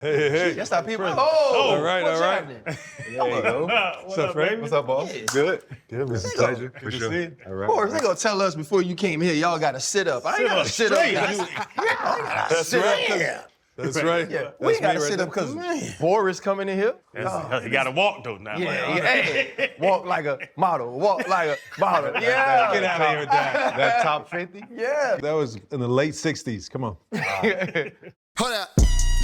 Hey. That's how people. All right. happening? There you go. What's up, Fred? What's up, boss? Yeah. Good. It's a pleasure. For sure. All right. Boris, they gonna tell us before you came here, y'all gotta sit up. I ain't gotta sit up. That's right. That's right. Yeah, we ain't gotta sit up because Boris coming in here. You gotta walk though now. Hey, walk like a model. Walk like a model. Yeah. Get out of here with that. That top 50? Yeah. That was in the late 60s. Come on. Hold up,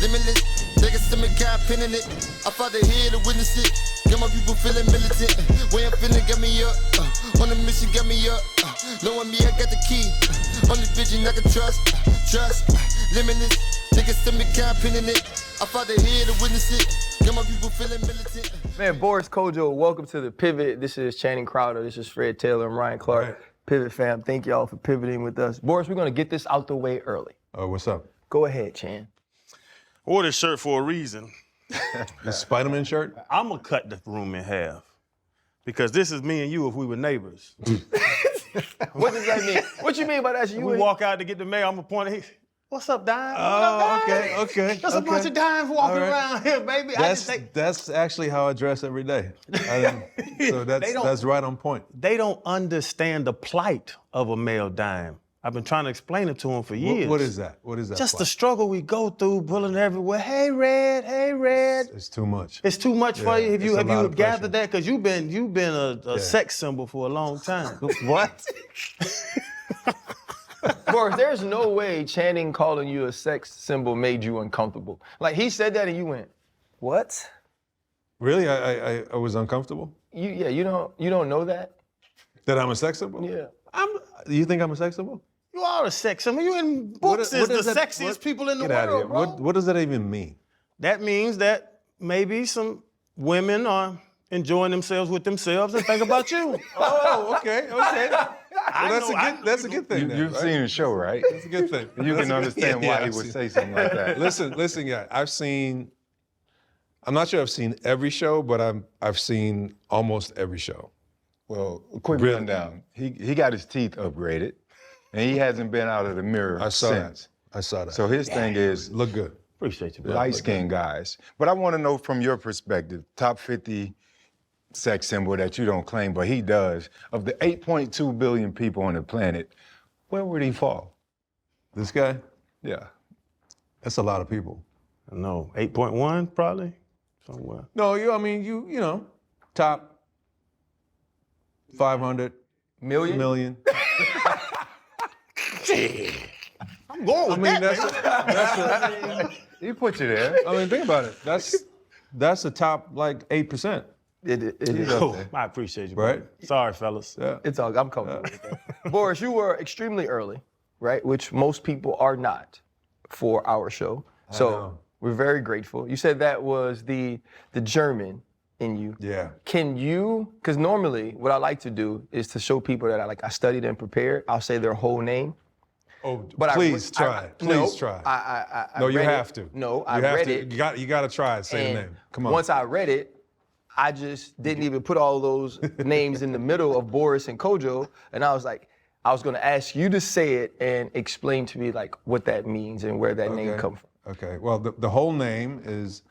limitless. Take a stomach, got pin in it. I fought the head to witness it. Got my people feeling militant. Way I'm feeling got me up. On the mission got me up. Knowing me, I got the key. Only vision I can trust. Trust, limitless. Take a stomach, got pin in it. I fought the head to witness it. Got my people feeling militant. Man, Boris Kodjoe, welcome to the Pivot. This is Channing Crowder. This is Fred Taylor and Ryan Clark. Right. Pivot fam, thank y'all for pivoting with us. Boris, we're gonna get this out the way early. Oh, what's up? Go ahead, Chan. I wore this shirt for a reason. The Spider-Man shirt? I'm gonna cut the room in half. Because this is me and you if we were neighbors. What does that mean? What you mean by that? We walk out to get the mail, I'm gonna point at what's up, Dime? Oh, okay. There's a bunch of dimes walking around here, baby. That's actually how I dress every day. So that's right on point. They don't understand the plight of a male dime. I've been trying to explain it to them for years. What is that? What is that? Just the struggle we go through, pulling everywhere. Hey, Red. Hey, Red. It's too much. It's too much for you. Have you gathered that? Because you've been a sex symbol for a long time. What? Boris, there's no way Channing calling you a sex symbol made you uncomfortable. Like he said that and you went, what? Really? I was uncomfortable? You don't know that? That I'm a sex symbol? Yeah. You think I'm a sex symbol? You are a sex symbol. You in books is the sexiest people in the Get out of world, here. bro. What does that even mean? That means that maybe some women are enjoying themselves with themselves and think about you. Oh, okay. That's a good thing. You've seen the show, right? That's a good thing. You can understand why he would say something like that. Listen, yeah. I'm not sure I've seen every show, but I've seen almost every show. Well, a quick Really? rundown. He got his teeth upgraded, and he hasn't been out of the mirror I saw since. that. I saw that. So his thing is Look good. Appreciate you, bro. light-skinned guys. But I want to know from your perspective, top 50 sex symbol that you don't claim, but he does. Of the 8.2 billion people on the planet, where would he fall? This guy? Yeah. That's a lot of people. No, 8.1 probably, somewhere. No, you know, top 500 million. I'm going with That's He put you there. think about it. That's the top like 8%. It is up Oh, there. I appreciate you, bro. Right? Sorry, fellas. Yeah. It's all, I'm comfortable with that. Boris, you were extremely early, right? Which most people are not for our show. So know. we're very grateful. You said that was the German in you. Yeah. Can you, because normally what I like to do is to show people that I studied and prepared, I'll say their whole name. Oh, But please try. Please try. No, you read have it. to. No, I You have read to. it. You got to try it. Say the And name. Come on. once I read it, I just didn't even put all those names in the middle of Boris and Kodjoe, and I was like, I was gonna ask you to say it and explain to me like what that means and where that name comes from. Okay. Well, the whole name is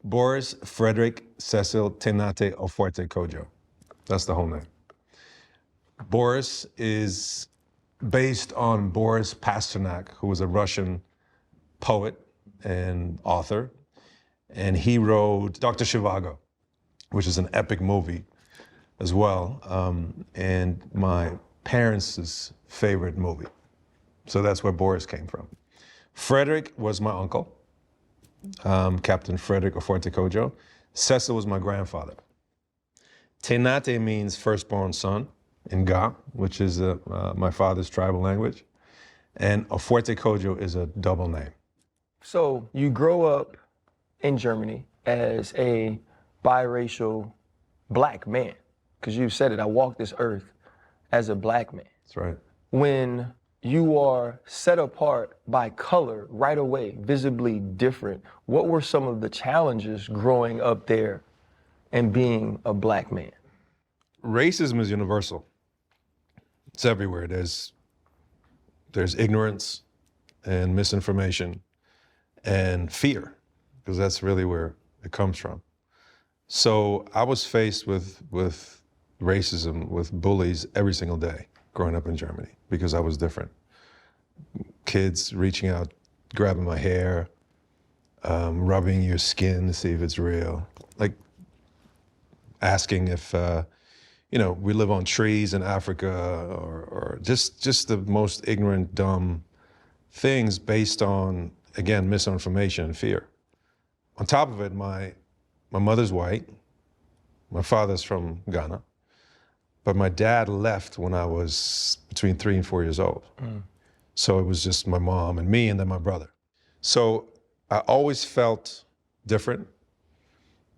Boris Frederick Cecil Tenate Oforte Kodjoe. That's the whole name. Boris is based on Boris Pasternak, who was a Russian poet and author, and he wrote Dr. Zhivago, which is an epic movie as well, and my parents' favorite movie. So that's where Boris came from. Frederick was my uncle, Captain Frederick Oforte Kodjoe. Cecil was my grandfather. Tenate means firstborn son in Ga, which is my father's tribal language. And Oforte Kodjoe is a double name. So you grow up in Germany as a biracial black man, because you said it, I walk this earth as a black man. That's right. When you are set apart by color right away, visibly different, what were some of the challenges growing up there and being a black man? Racism is universal. It's everywhere. There's ignorance and misinformation and fear. because that's really where it comes from. So I was faced with racism, with bullies every single day growing up in Germany because I was different. Kids reaching out, grabbing my hair, rubbing your skin to see if it's real. Like asking if, we live on trees in Africa or just the most ignorant, dumb things based on, again, misinformation and fear. On top of it, my mother's white, my father's from Ghana, but my dad left when I was between 3 and 4 years old. So it was just my mom and me and then my brother. So I always felt different.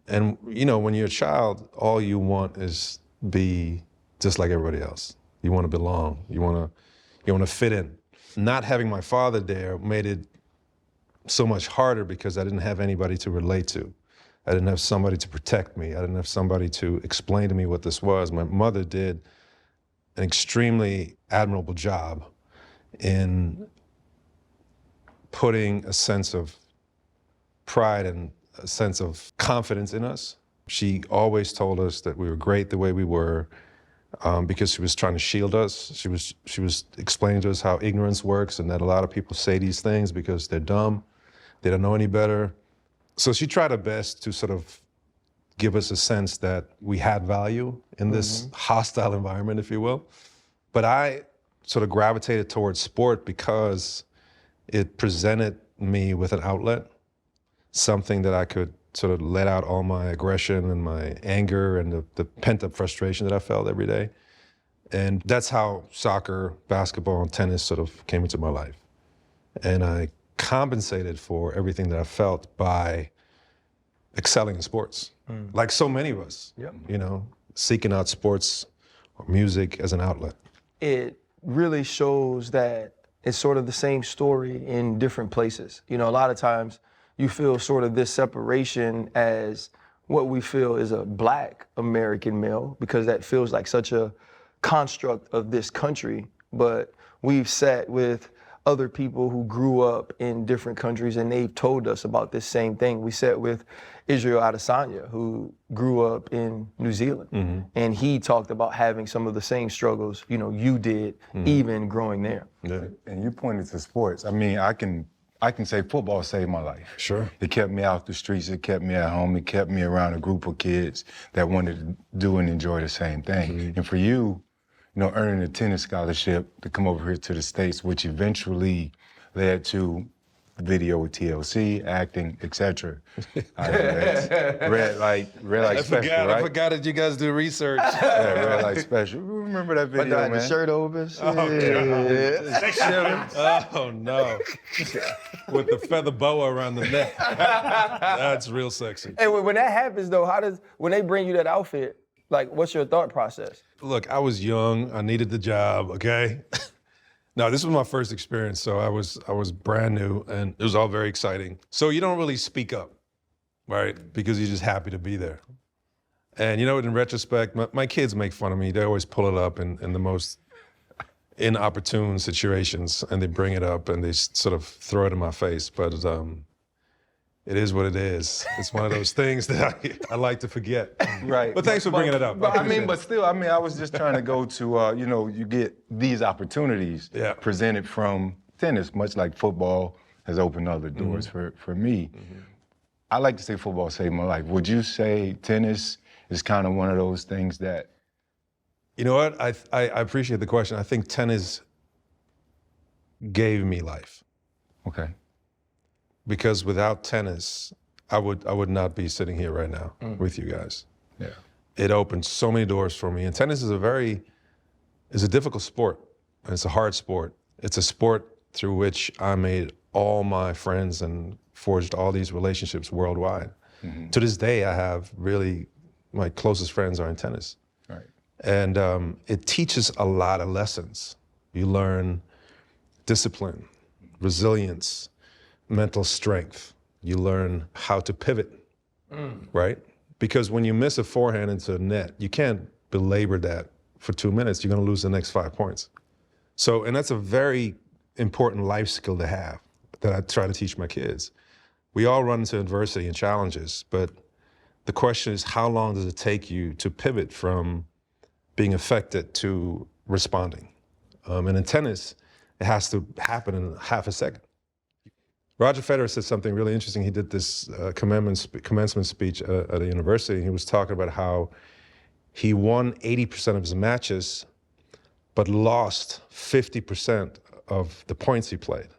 And when you're a child, all you want is be just like everybody else. You want to belong. You want to fit in. Not having my father there made it so much harder because I didn't have anybody to relate to. I didn't have somebody to protect me. I didn't have somebody to explain to me what this was. My mother did an extremely admirable job in putting a sense of pride and a sense of confidence in us. She always told us that we were great the way we were because she was trying to shield us. She was explaining to us how ignorance works and that a lot of people say these things because they're dumb, they don't know any better. So she tried her best to sort of give us a sense that we had value in this hostile environment, if you will. But I sort of gravitated towards sport because it presented me with an outlet, something that I could sort of let out all my aggression and my anger and the pent-up frustration that I felt every day. And that's how soccer, basketball, and tennis sort of came into my life. And I compensated for everything that I felt by excelling in sports, like so many of us, seeking out sports or music as an outlet. It really shows that it's sort of the same story in different places. A lot of times you feel sort of this separation as what we feel is a Black American male because that feels like such a construct of this country, but we've sat with other people who grew up in different countries and they've told us about this same thing. We sat with Israel Adesanya, who grew up in New Zealand, and he talked about having some of the same struggles, you did, even growing there. Yeah. And you pointed to sports. I mean, I can say football saved my life. Sure. It kept me out the streets, it kept me at home, it kept me around a group of kids that wanted to do and enjoy the same thing. And for you, earning a tennis scholarship to come over here to the States, which eventually led to video with TLC, acting, etc. Red light special, right? I forgot that you guys do research. Yeah, red light special. Remember that video, Had man? the shirt over. Oh no. With the feather boa around the neck. That's real sexy. Hey, when that happens though, when they bring you that outfit, like, what's your thought process? Look, I was young. I needed the job. Okay. No, this was my first experience, so I was brand new, and it was all very exciting. So you don't really speak up, right? Because you're just happy to be there. And in retrospect, my kids make fun of me. They always pull it up in the most inopportune situations, and they bring it up and they sort of throw it in my face. But it is what it is. It's one of those things that I like to forget. Right. But thanks for bringing it up. But I was just trying to go to, you get these opportunities presented from tennis, much like football has opened other doors for me. I like to say football saved my life. Would you say tennis is kind of one of those things that? You know what? I appreciate the question. I think tennis gave me life. Okay. Because without tennis, I would not be sitting here right now with you guys. Yeah. It opened so many doors for me. And tennis is a difficult sport. And it's a hard sport. It's a sport through which I made all my friends and forged all these relationships worldwide. To this day, I have really, my closest friends are in tennis. Right. And it teaches a lot of lessons. You learn discipline, resilience, mental strength. You learn how to pivot, right? Because when you miss a forehand into a net, you can't belabor that for 2 minutes. You're gonna lose the next 5 points. So, and that's a very important life skill to have that I try to teach my kids. We all run into adversity and challenges, but the question is, how long does it take you to pivot from being affected to responding? And in tennis, it has to happen in half a second. Roger Federer said something really interesting. He did this commencement speech at a university, and he was talking about how he won 80% of his matches, but lost 50% of the points he played,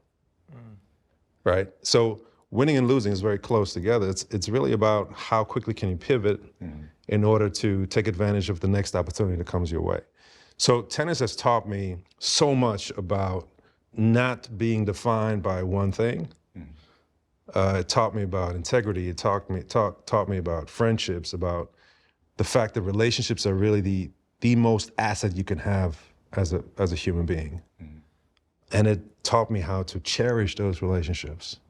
right? So winning and losing is very close together. It's really about how quickly can you pivot in order to take advantage of the next opportunity that comes your way. So tennis has taught me so much about not being defined by one thing. It taught me about integrity. It taught me about friendships, about the fact that relationships are really the most asset you can have as a human being. And it taught me how to cherish those relationships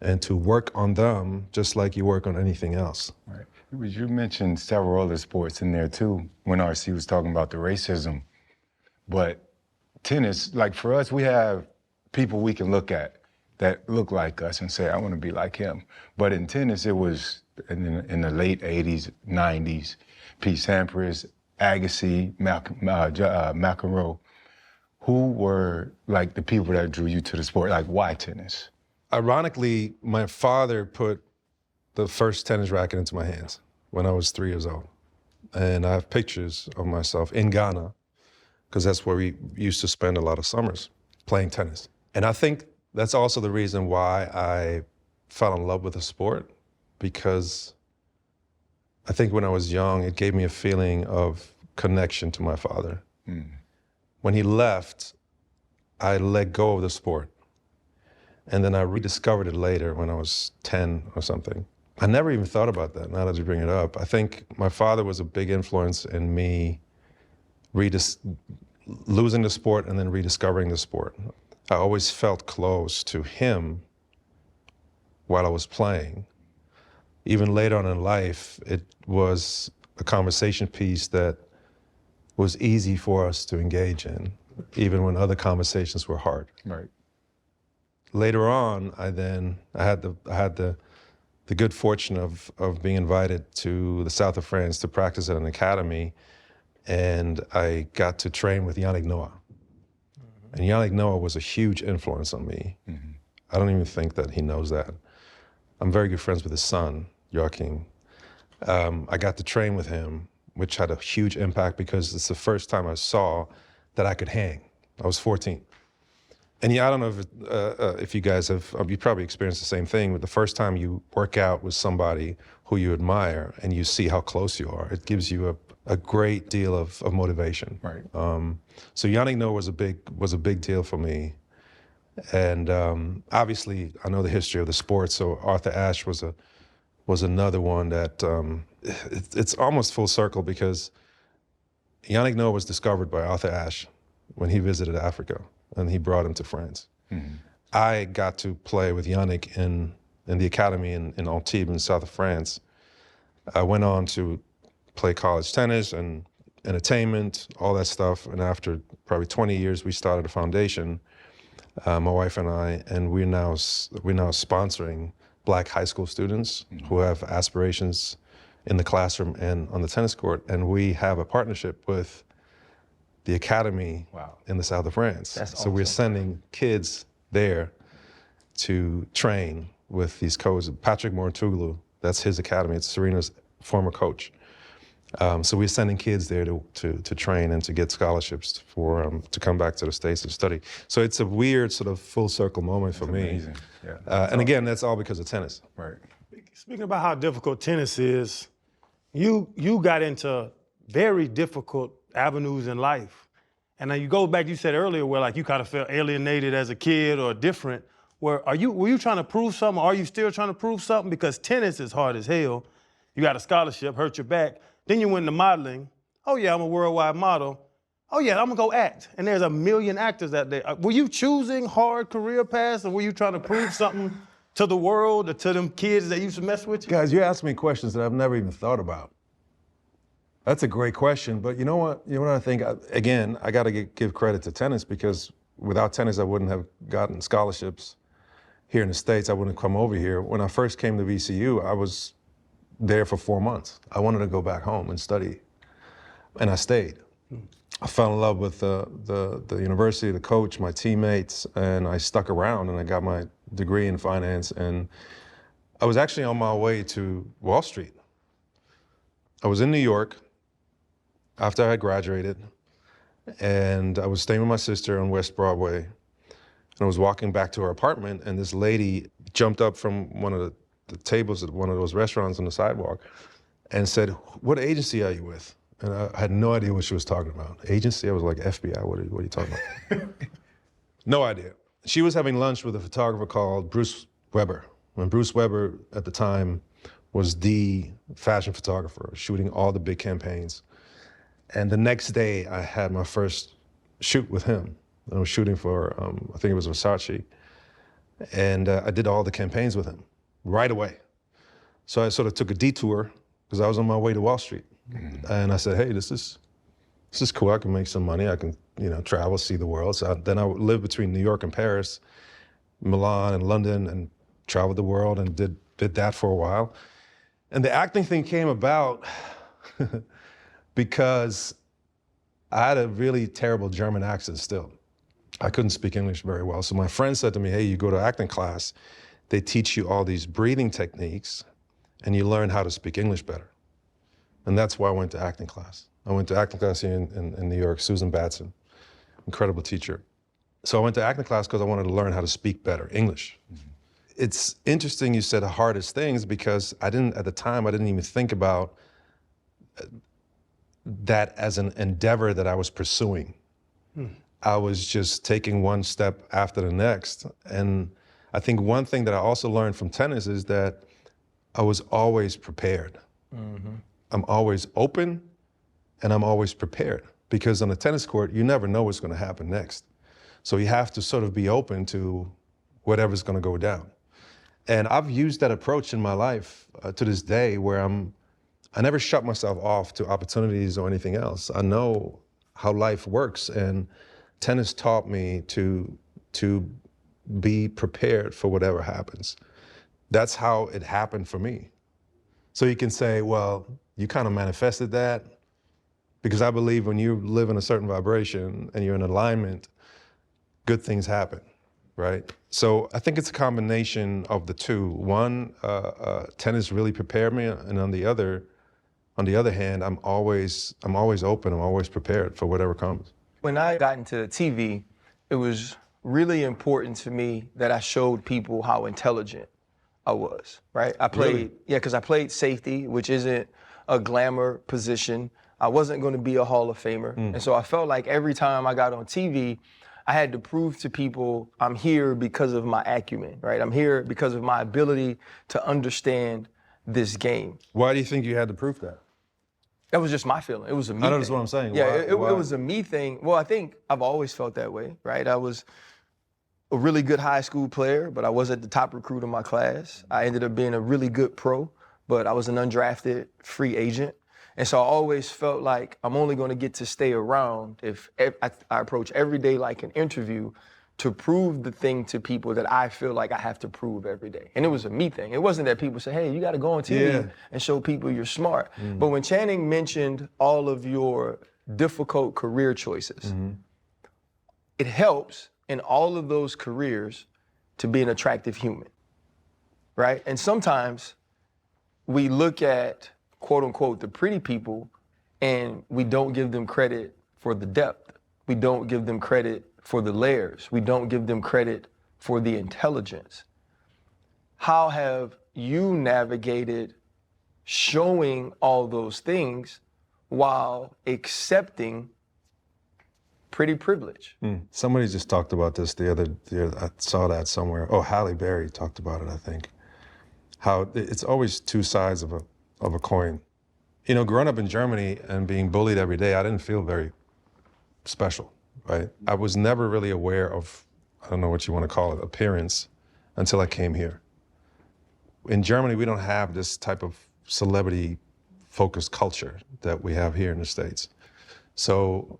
and to work on them just like you work on anything else. Right. You mentioned several other sports in there too when RC was talking about the racism. But tennis, like for us, we have people we can look at that look like us and say, I want to be like him. But in tennis, it was in the late 80s, 90s, Pete Sampras, Agassi, McEnroe. Who were like the people that drew you to the sport? Like, why tennis? Ironically, my father put the first tennis racket into my hands when I was 3 years old. And I have pictures of myself in Ghana, because that's where we used to spend a lot of summers playing tennis. And I think that's also the reason why I fell in love with the sport, because I think when I was young, it gave me a feeling of connection to my father. When he left, I let go of the sport. And then I rediscovered it later when I was 10 or something. I never even thought about that, now that you bring it up. I think my father was a big influence in me losing the sport and then rediscovering the sport. I always felt close to him while I was playing. Even later on in life, it was a conversation piece that was easy for us to engage in, even when other conversations were hard. Right. Later on, I had the good fortune of being invited to the south of France to practice at an academy, and I got to train with Yannick Noah. And Yannick Noah was a huge influence on me. I don't even think that he knows that. I'm very good friends with his son, Joachim. I got to train with him, which had a huge impact because it's the first time I saw that I could hang. I was 14. And yeah, I don't know if you guys have, you probably experienced the same thing, but the first time you work out with somebody who you admire and you see how close you are, it gives you a great deal of motivation. Right. So Yannick Noah was a big deal for me. And obviously, I know the history of the sport, so Arthur Ashe was another one that, it's almost full circle because Yannick Noah was discovered by Arthur Ashe when he visited Africa, and he brought him to France. I got to play with Yannick in the academy in Antibes in south of France. I went on to play college tennis and entertainment, all that stuff, and after probably 20 years, we started a foundation, my wife and I, and we're now sponsoring Black high school students who have aspirations in the classroom and on the tennis court, and we have a partnership with the academy in the south of France. That's so awesome. We're sending kids there to train with these coaches. Patrick Mortuglu, that's his academy. It's Serena's former coach. So we're sending kids there to train and to get scholarships to come back to the States and study. So it's a weird sort of full circle moment for me. Amazing. Yeah. And again, that's all because of tennis. Right. Speaking about how difficult tennis is, you got into very difficult avenues in life. And then you go back, you said earlier where like you kind of felt alienated as a kid or different. Were you trying to prove something? Or are you still trying to prove something? Because tennis is hard as hell. You got a scholarship, hurt your back. Then you went into modeling. Oh yeah, I'm a worldwide model. Oh yeah, I'm gonna go act. And there's a million actors out there. Were you choosing hard career paths, or were you trying to prove something to the world or to them kids that used to mess with you? Guys, you're asking me questions that I've never even thought about. That's a great question, but you know what? You know what I think? Again, I got to give credit to tennis because without tennis, I wouldn't have gotten scholarships here in the States, I wouldn't come over here. When I first came to VCU, I was there for 4 months. I wanted to go back home and study, and I stayed. I fell in love with the university, the coach, my teammates, and I stuck around and I got my degree in finance, and I was actually on my way to Wall Street. I was in New York after I had graduated, and I was staying with my sister on West Broadway, and I was walking back to her apartment, and this lady jumped up from one of the tables at one of those restaurants on the sidewalk and said, "What agency are you with?" And I had no idea what she was talking about. Agency? I was like, FBI, what are you talking about? No idea. She was having lunch with a photographer called Bruce Weber. When Bruce Weber, at the time, was the fashion photographer, shooting all the big campaigns. And the next day, I had my first shoot with him. I was shooting for, I think it was Versace. And I did all the campaigns with him right away. So I sort of took a detour because I was on my way to Wall Street. And I said, hey, this is cool. I can make some money. I can, travel, see the world. So then I lived between New York and Paris, Milan and London, and traveled the world and did that for a while. And the acting thing came about because I had a really terrible German accent still. I couldn't speak English very well. So my friend said to me, hey, you go to acting class, they teach you all these breathing techniques and you learn how to speak English better. And that's why I went to acting class. I went to acting class here in New York, Susan Batson, incredible teacher. So I went to acting class because I wanted to learn how to speak better English. Mm-hmm. It's interesting you said the hardest things because at the time, I didn't even think about that as an endeavor that I was pursuing. I was just taking one step after the next. And I think one thing that I also learned from tennis is that I was always prepared. Mm-hmm. I'm always open and I'm always prepared because on a tennis court, you never know what's going to happen next. So you have to sort of be open to whatever's going to go down. And I've used that approach in my life to this day where I never shut myself off to opportunities or anything else. I know how life works, and tennis taught me to be prepared for whatever happens. That's how it happened for me. So you can say, well, you kind of manifested that, because I believe when you live in a certain vibration and you're in alignment, good things happen, right? So I think it's a combination of the two. One, tennis really prepared me, and on the other hand, I'm always open, I'm always prepared for whatever comes. When I got into TV, it was really important to me that I showed people how intelligent I was, right? I played, Really? Yeah, because I played safety, which isn't a glamour position. I wasn't going to be a Hall of Famer. And so I felt like every time I got on TV, I had to prove to people I'm here because of my acumen, right? I'm here because of my ability to understand this game. Why do you think you had to prove that? That was just my feeling. It was a me I know thing. that's what I'm saying. Yeah, Why- it why? was a me thing. Well, I think I've always felt that way, right? I was a really good high school player, but I wasn't the top recruit in my class. I ended up being a really good pro, but I was an undrafted free agent. And so I always felt like I'm only going to get to stay around if I approach every day like an interview to prove the thing to people that I feel like I have to prove every day. And it was a me thing. It wasn't that people say, hey, you got to go on TV and show people you're smart. But when Channing mentioned all of your difficult career choices, it helps in all of those careers to be an attractive human, right? And sometimes we look at, quote unquote, the pretty people, and we don't give them credit for the depth. We don't give them credit for the layers. We don't give them credit for the intelligence. How have you navigated showing all those things while accepting pretty privilege? Somebody just talked about this the other I saw that somewhere. Oh, Halle Berry talked about it, I think. How it's always two sides of a coin. You know, growing up in Germany and being bullied every day, I didn't feel very special, right? I was never really aware of, I don't know what you want to call it, appearance until I came here. In Germany, we don't have this type of celebrity-focused culture that we have here in the States. So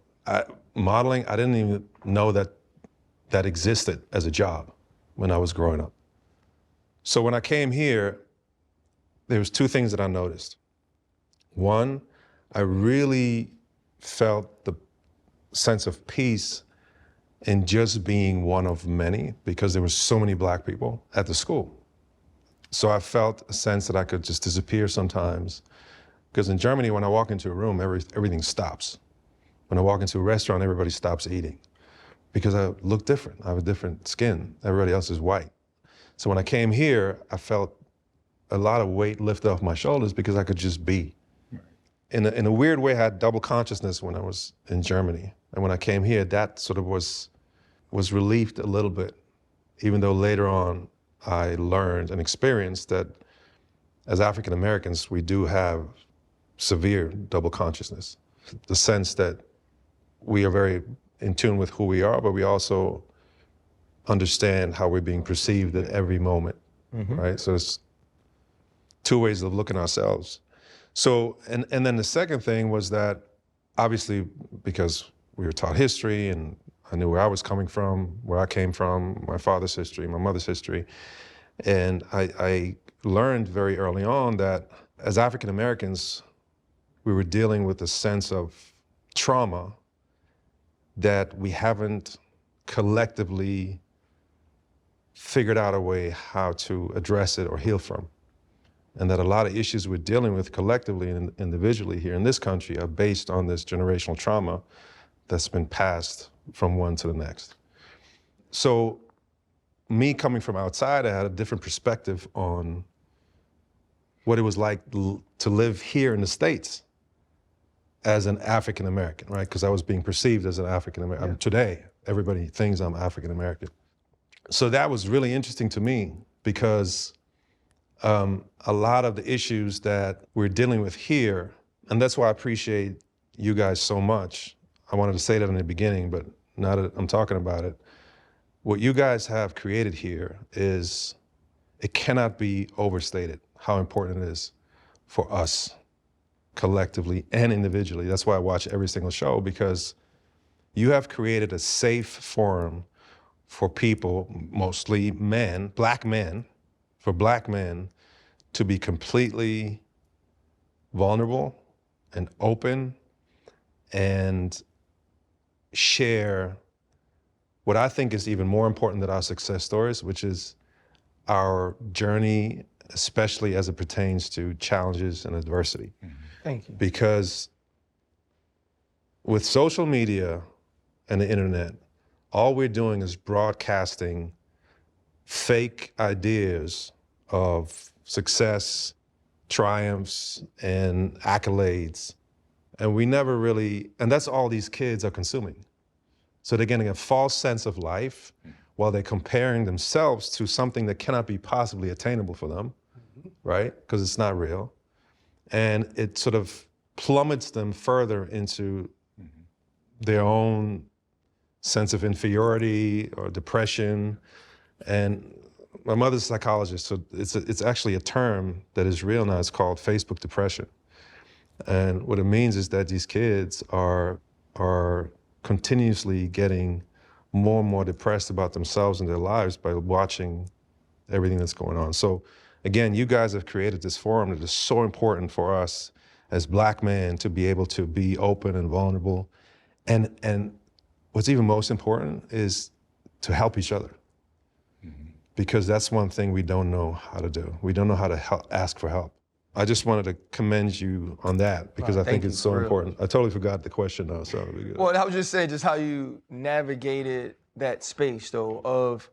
modeling, I didn't even know that existed as a job when I was growing up. So when I came here, there was two things that I noticed. One, I really felt the sense of peace in just being one of many, because there were so many Black people at the school. So I felt a sense that I could just disappear sometimes. Because in Germany, when I walk into a room, everything stops. When I walk into a restaurant, everybody stops eating. Because I look different. I have a different skin. Everybody else is white. So when I came here, I felt a lot of weight lifted off my shoulders because I could just be. In a weird way, I had double consciousness when I was in Germany. And when I came here, that sort of was relieved a little bit, even though later on I learned and experienced that as African Americans, we do have severe double consciousness. The sense that we are very in tune with who we are, but we also understand how we're being perceived at every moment, right? So it's two ways of looking at ourselves. So, and then the second thing was that, obviously, because we were taught history and I knew where I was coming from, where I came from, my father's history, my mother's history. And I learned very early on that as African Americans, we were dealing with a sense of trauma that we haven't collectively figured out a way how to address it or heal from. And that a lot of issues we're dealing with collectively and individually here in this country are based on this generational trauma that's been passed from one to the next. So me coming from outside, I had a different perspective on what it was like to live here in the States as an African American, right? Because I was being perceived as an African American. Today, everybody thinks I'm African American. So that was really interesting to me because a lot of the issues that we're dealing with here, and that's why I appreciate you guys so much. I wanted to say that in the beginning, but now that I'm talking about it, what you guys have created here is, it cannot be overstated how important it is for us collectively and individually. That's why I watch every single show, because you have created a safe forum for people, mostly men, Black men, for Black men to be completely vulnerable and open and share what I think is even more important than our success stories, which is our journey, especially as it pertains to challenges and adversity. Thank you. Because with social media and the internet, all we're doing is broadcasting fake ideas of success, triumphs, and accolades. And we never really, and that's all these kids are consuming. So they're getting a false sense of life while they're comparing themselves to something that cannot be possibly attainable for them, right? Because it's not real. And it sort of plummets them further into their own sense of inferiority or depression. And my mother's a psychologist, so it's actually a term that is real now. It's called Facebook depression. And what it means is that these kids are continuously getting more and more depressed about themselves and their lives by watching everything that's going on. So again, you guys have created this forum that is so important for us as Black men to be able to be open and vulnerable. And what's even most important is to help each other. Because that's one thing we don't know how to do. We don't know how to ask for help. I just wanted to commend you on that because I think it's so important. I totally forgot the question though, so it'll be good. Well, I was just saying just how you navigated that space though of,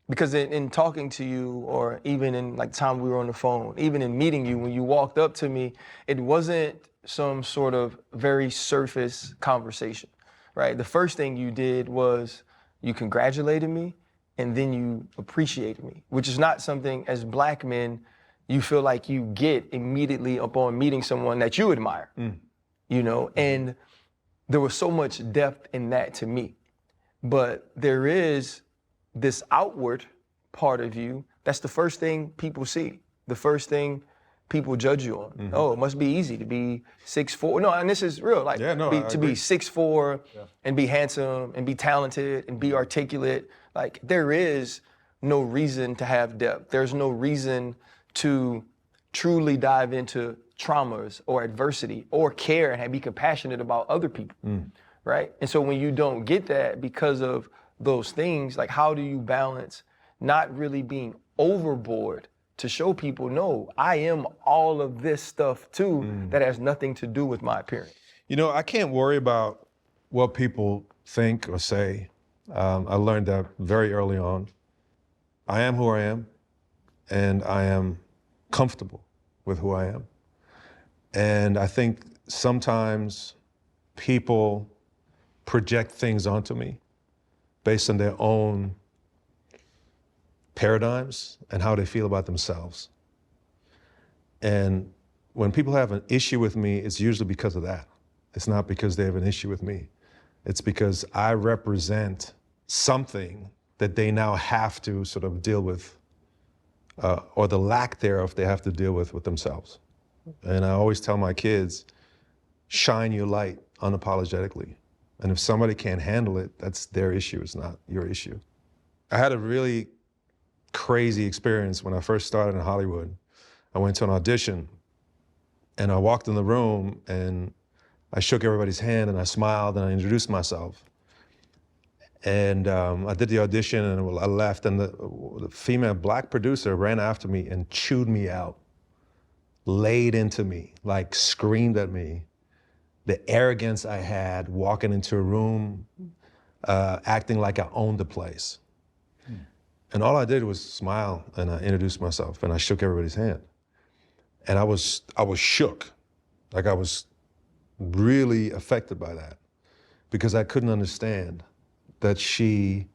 because in talking to you, or even in like time we were on the phone, even in meeting you, when you walked up to me, it wasn't some sort of very surface conversation, right? The first thing you did was you congratulated me and then you appreciated me, which is not something as Black men you feel like you get immediately upon meeting someone that you admire, you know? And there was so much depth in that to me. But there is this outward part of you, that's the first thing people see. The first thing people judge you on. Oh, it must be easy to be 6'4". No, and this is real. Like to be 6'4" and be handsome and be talented and be articulate. Like there is no reason to have depth. There's no reason to truly dive into traumas or adversity or care and be compassionate about other people, right? And so when you don't get that because of those things, like how do you balance not really being overboard to show people, no, I am all of this stuff too that has nothing to do with my appearance? You know, I can't worry about what people think or say. I learned that very early on. I am who I am, and I am comfortable with who I am. And I think sometimes people project things onto me based on their own paradigms and how they feel about themselves. And when people have an issue with me, it's usually because of that. It's not because they have an issue with me. It's because I represent something that they now have to sort of deal with, or the lack thereof they have to deal with themselves. And I always tell my kids, shine your light unapologetically. And if somebody can't handle it, that's their issue, it's not your issue. I had a really crazy experience when I first started in Hollywood. I went to an audition and I walked in the room and I shook everybody's hand and I smiled and I introduced myself. And I did the audition and I left, and the female black producer ran after me and chewed me out, laid into me, like screamed at me. The arrogance I had walking into a room, acting like I owned the place. And all I did was smile and I introduced myself and I shook everybody's hand. And I was shook, like I was really affected by that because I couldn't understand that she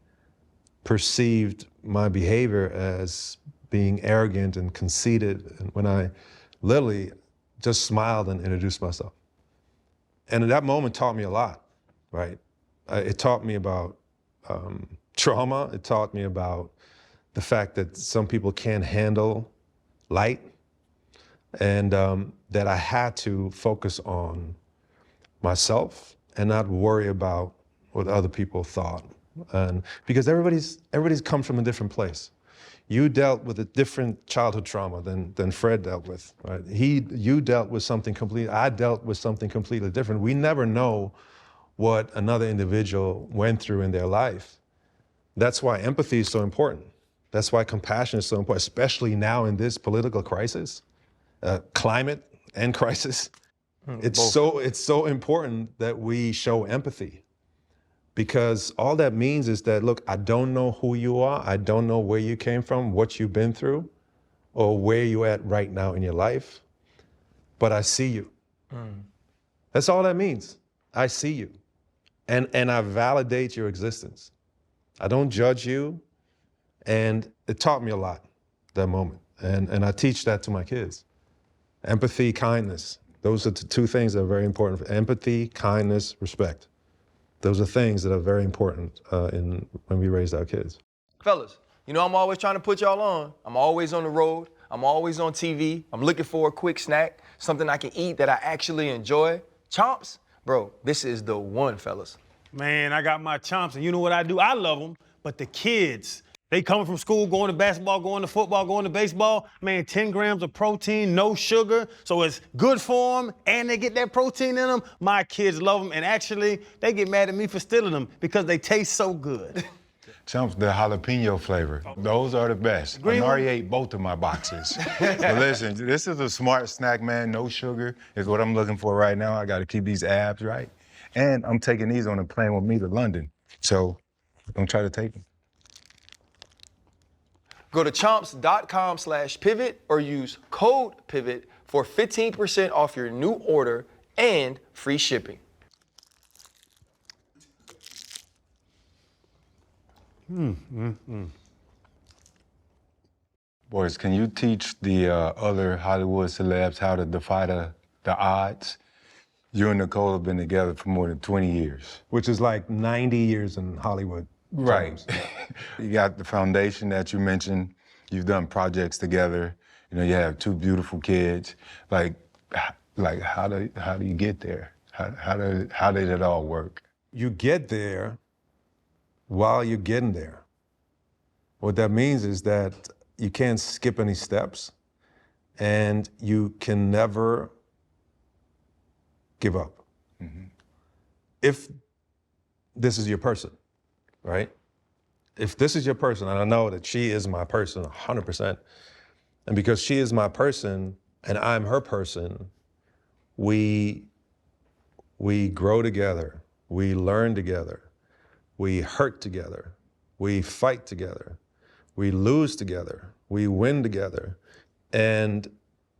perceived my behavior as being arrogant and conceited, and when I literally just smiled and introduced myself. And that moment taught me a lot, right? It taught me about trauma. It taught me about the fact that some people can't handle light, and that I had to focus on myself and not worry about what other people thought. And because everybody's come from a different place. You dealt with a different childhood trauma than Fred dealt with, right? You dealt with something completely, I dealt with something completely different. We never know what another individual went through in their life. That's why empathy is so important. That's why compassion is so important, especially now in this political crisis, climate and crisis. It's so important that we show empathy, because all that means is that, look, I don't know who you are. I don't know where you came from, what you've been through, or where you're at right now in your life, but I see you. That's all that means. I see you. And I validate your existence. I don't judge you. And it taught me a lot, that moment. And I teach that to my kids. Empathy, kindness. Those are the two things that are very important. Empathy, kindness, respect. Those are things that are very important when we raise our kids. Fellas, you know I'm always trying to put y'all on. I'm always on the road. I'm always on TV. I'm looking for a quick snack, something I can eat that I actually enjoy. Chomps, bro, this is the one, fellas. Man, I got my chomps, and you know what I do? I love them, but the kids, they coming from school, going to basketball, going to football, going to baseball. Man, 10 grams of protein, no sugar, so it's good for them, and they get that protein in them. My kids love them, and actually, they get mad at me for stealing them because they taste so good. Chumps, the jalapeno flavor. Those are the best. Green Nari one? ate both of my boxes. But listen, this is a smart snack, man. No sugar is what I'm looking for right now. I got to keep these abs right. And I'm taking these on a plane with me to London. So don't try to take them. Go to chomps.com/pivot or use code PIVOT for 15% off your new order and free shipping. Boris, can you teach the other Hollywood celebs how to defy the odds? You and Nicole have been together for more than 20 years. Which is like 90 years in Hollywood. Right. You got the foundation that you mentioned. You've done projects together. You know, you have two beautiful kids. Like how do you get there? How did it all work? You get there while you're getting there. What that means is that you can't skip any steps and you can never give up. If this is your person, right? If this is your person, and I know that she is my person 100%, and because she is my person and I'm her person, we grow together, we learn together, we hurt together, we fight together, we lose together, we win together, and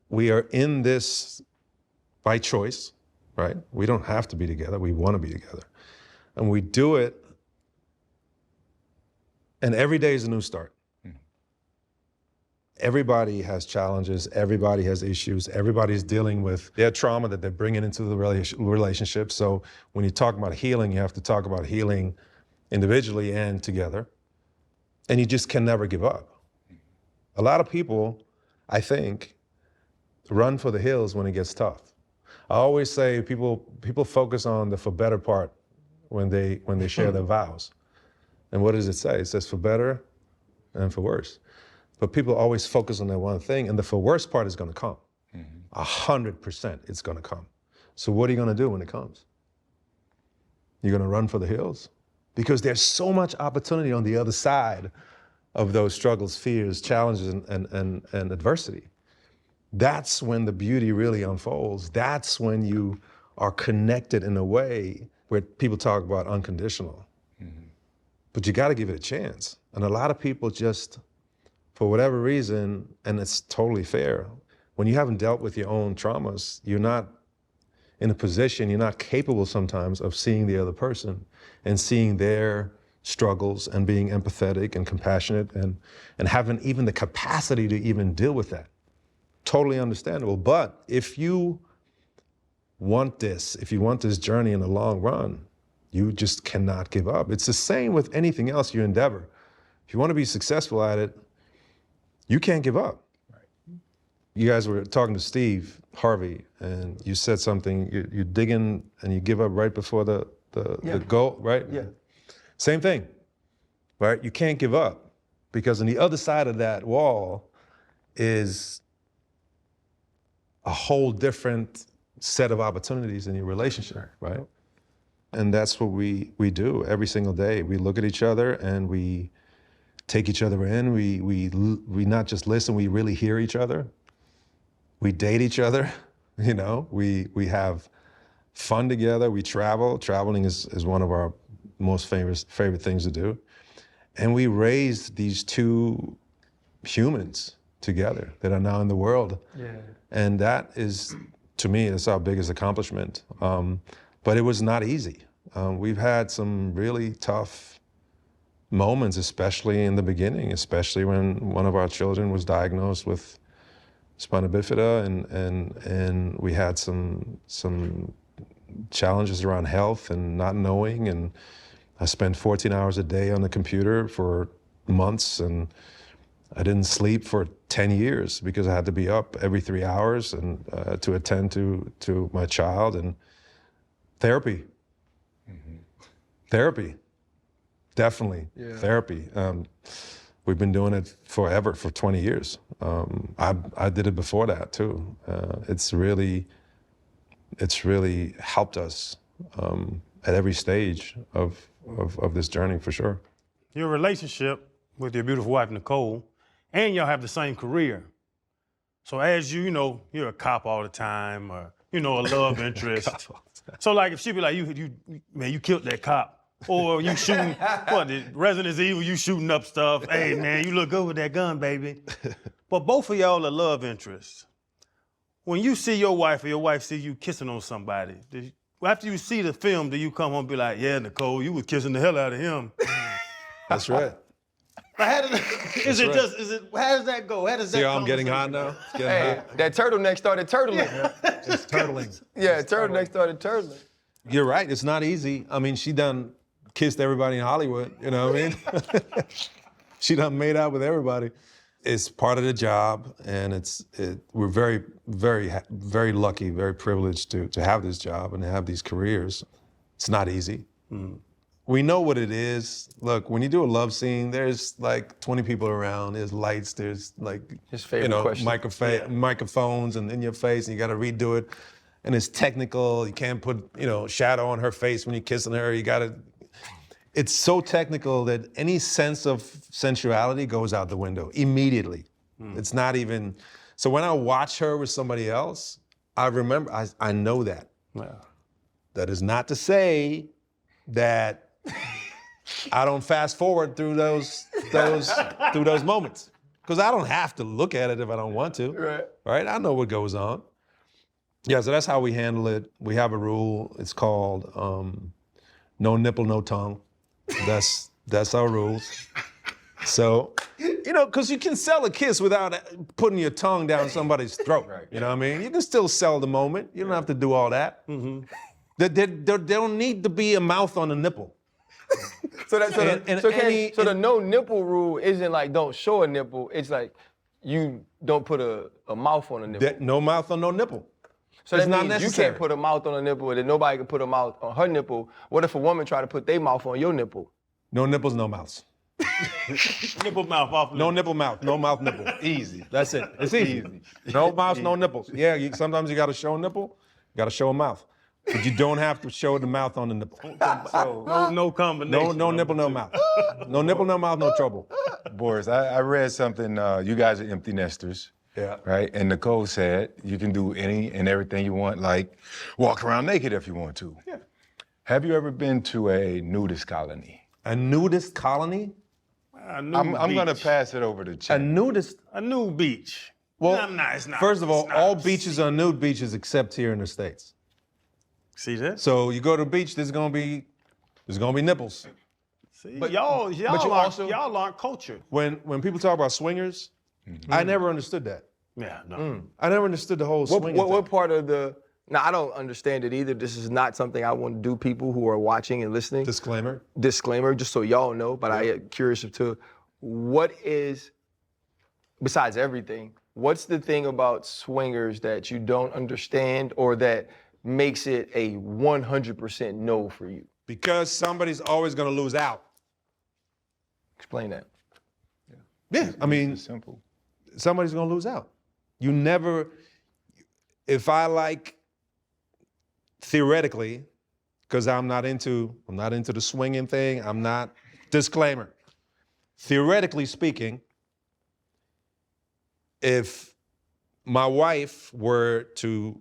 we are in this by choice, right? We don't have to be together, we want to be together. And we do it, and every day is a new start. Everybody has challenges, everybody has issues, everybody's dealing with their trauma that they're bringing into the relationship. So when you talk about healing, you have to talk about healing individually and together. And you just can never give up. A lot of people, I think, run for the hills when it gets tough. I always say people focus on the for better part when they share their vows. And what does it say? It says for better and for worse. But people always focus on that one thing, and the for worse part is gonna come. 100% it's gonna come. So what are you gonna do when it comes? You're gonna run for the hills? Because there's so much opportunity on the other side of those struggles, fears, challenges, and adversity. That's when the beauty really unfolds. That's when you are connected in a way where people talk about unconditional. But you gotta give it a chance. And a lot of people just, for whatever reason, and it's totally fair, when you haven't dealt with your own traumas, you're not in a position, you're not capable sometimes of seeing the other person and seeing their struggles and being empathetic and compassionate and having even the capacity to even deal with that. Totally understandable. But if you want this journey in the long run, you just cannot give up. It's the same with anything else you endeavor. If you want to be successful at it, you can't give up. You guys were talking to Steve Harvey, and you said something, you dig in and you give up right before the goal, right? Yeah. Same thing, right? You can't give up, because on the other side of that wall is a whole different set of opportunities in your relationship, right? And that's what we do every single day. We look at each other and we take each other in. We not just listen, we really hear each other. We date each other, you know. We have fun together. We travel. Traveling is one of our most favorite things to do. And we raised these two humans together that are now in the world. Yeah. And that is, to me, it's our biggest accomplishment. But it was not easy. We've had some really tough moments, especially in the beginning, especially when one of our children was diagnosed with spina bifida, and we had some challenges around health and not knowing, and I spent 14 hours a day on the computer for months, and I didn't sleep for 10 years because I had to be up every 3 hours and to attend to my child. And therapy. Therapy, definitely. Yeah. Therapy. We've been doing it forever, for 20 years. I did it before that too. It's really helped us at every stage of this journey, for sure. Your relationship with your beautiful wife, Nicole, and y'all have the same career. So as you know, you're a cop all the time, or, you know, a love interest. So like if she be like, you killed that cop. Or you shooting, the Resident Evil, you shooting up stuff. Hey man, you look good with that gun, baby. But both of y'all are love interests. When you see your wife or your wife see you kissing on somebody, after you see the film, do you come home and be like, yeah, Nicole, you was kissing the hell out of him? That's right. How does that go? How does that See how I'm getting hot now? It's getting Hey, hot. that turtleneck started turtling. It's turtling. Yeah, turtleneck started turtling. You're right, it's not easy. I mean, she done kissed everybody in Hollywood, you know what I mean? She done made out with everybody. It's part of the job, and we're very, very, very lucky, very privileged to have this job and to have these careers. It's not easy. We know what it is. Look, when you do a love scene, there's like 20 people around. There's lights. There's like, His favorite question. microphones and in your face, and you got to redo it. And it's technical. You can't put, shadow on her face when you're kissing her. You got to. It's so technical that any sense of sensuality goes out the window immediately. It's not even. So when I watch her with somebody else, I remember. I know that. Yeah. That is not to say that I don't fast forward through those moments, because I don't have to look at it if I don't want to. Right? I know what goes on. Yeah, so that's how we handle it. We have a rule. It's called no nipple, no tongue. That's our rules. So, because you can sell a kiss without putting your tongue down somebody's throat. You know what I mean? You can still sell the moment. You don't have to do all that. There don't need to be a mouth on the nipple. The no nipple rule isn't like don't show a nipple. It's like you don't put a mouth on a nipple. No mouth on no nipple. So it's that not means necessary. you can't put a mouth on a nipple, and then nobody can put a mouth on her nipple. What if a woman try to put their mouth on your nipple? No nipples, no mouths. Nipple mouth off. No nipple mouth, no mouth nipple. Easy. That's it. It's easy. No mouth, no nipples. Yeah, sometimes you got to show a nipple, you got to show a mouth. But you don't have to show the mouth on the nipple. No combination. No nipple, no mouth. No nipple, no mouth, no trouble. Boris, I read something, you guys are empty nesters. Yeah. Right? And Nicole said you can do any and everything you want, like walk around naked if you want to. Yeah. Have you ever been to a nudist colony? A nudist colony? I'm going to pass it over to Chad. A nudist? A nude beach. Well, It's not. first of all, It's not. all beaches are nude beaches except here in the States. See that? So you go to the beach, there's gonna be nipples. See, but y'all aren't cultured. When people talk about swingers, I never understood that. Yeah, no. I never understood the whole swinging thing. What part of the? Now I don't understand it either. This is not something I want to do. People who are watching and listening. Disclaimer, just so y'all know. But I am curious to what is, besides everything, what's the thing about swingers that you don't understand or that makes it a 100% no for you? Because somebody's always gonna lose out. Explain that. Yeah, I mean, It's simple. somebody's gonna lose out. You never, if I like, theoretically, because I'm not into the swinging thing, disclaimer. Theoretically speaking, if my wife were to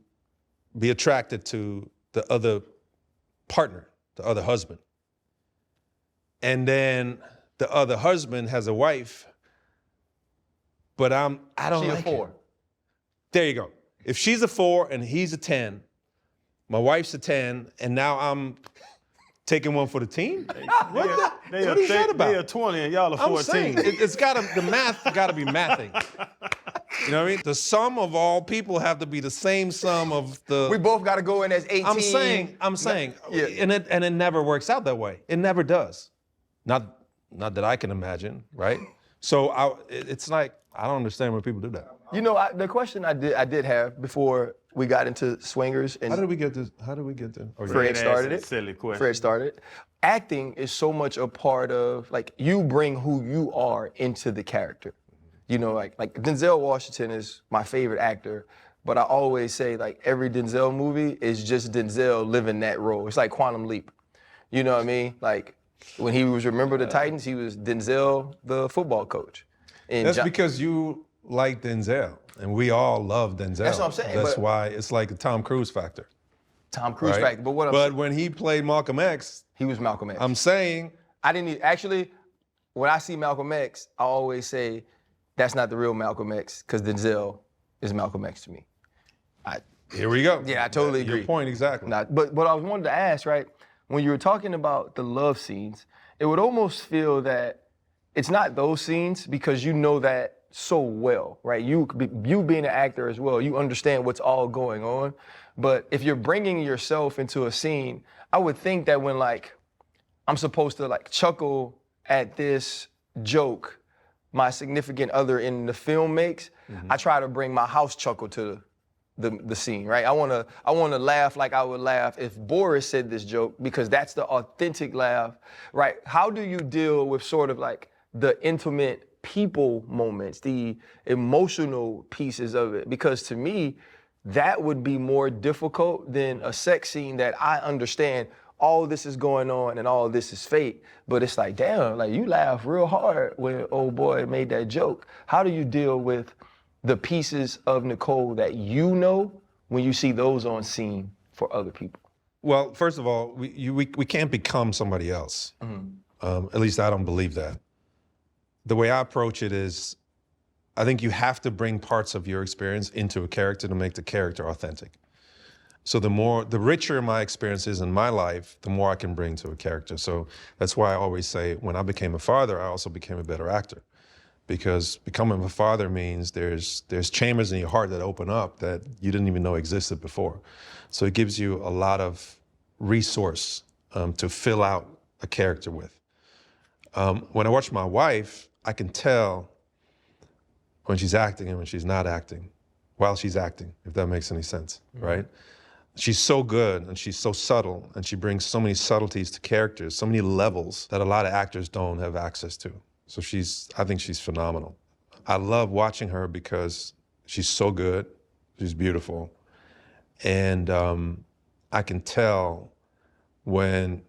be attracted to the other partner, the other husband, and then the other husband has a wife, but I don't She like a 4. it. There you go. If she's a 4 and he's a 10, my wife's a 10, and now I'm taking one for the team? What is that about? They are 20 and y'all are I'm 14. saying, the math gotta be mathing. You know what I mean? The sum of all people have to be the same sum of the. We both got to go in as 18. I'm saying, Yeah. and it never works out that way. It never does. Not that I can imagine, right? So it's like, I don't understand when people do that. You know, the question I did have before we got into swingers, and How did we get this? Oh, yeah. Fred started it. Silly question. Fred started it. Acting is so much a part of, like, you bring who you are into the character. You know, like Denzel Washington is my favorite actor, but I always say, like, every Denzel movie is just Denzel living that role. It's like Quantum Leap. You know what I mean? Like, when he was Remember the Titans, he was Denzel, the football coach. And That's because you like Denzel, and we all love Denzel. That's what I'm saying, That's but- why it's like a Tom Cruise factor. Tom Cruise Right? factor. But what I'm But saying, when he played Malcolm X, he was Malcolm X. I'm saying, I didn't actually, when I see Malcolm X, I always say, that's not the real Malcolm X, because Denzel is Malcolm X to me. here we go. Yeah, I totally agree. Your point exactly. But I was wanted to ask, right, when you were talking about the love scenes, it would almost feel that it's not those scenes because you know that so well, right? You being an actor as well, you understand what's all going on. But if you're bringing yourself into a scene, I would think that when, like, I'm supposed to, like, chuckle at this joke my significant other in the film makes, I try to bring my house chuckle to the scene, right? I wanna laugh like I would laugh if Boris said this joke, because that's the authentic laugh, right? How do you deal with sort of like the intimate people moments, the emotional pieces of it? Because to me, that would be more difficult than a sex scene that I understand all this is going on and all this is fake. But it's like, damn, like you laugh real hard when old boy made that joke. How do you deal with the pieces of Nicole that you know when you see those on scene for other people? Well, first of all, we can't become somebody else. At least I don't believe that. The way I approach it is, I think you have to bring parts of your experience into a character to make the character authentic. So the richer my experience is in my life, the more I can bring to a character. So that's why I always say, when I became a father, I also became a better actor. Because becoming a father means there's chambers in your heart that open up that you didn't even know existed before. So it gives you a lot of resource to fill out a character with. When I watch my wife, I can tell when she's acting and when she's not acting, while she's acting, if that makes any sense, right? She's so good and she's so subtle, and she brings so many subtleties to characters, so many levels that a lot of actors don't have access to. So I think she's phenomenal. I love watching her because she's so good, she's beautiful, and I can tell when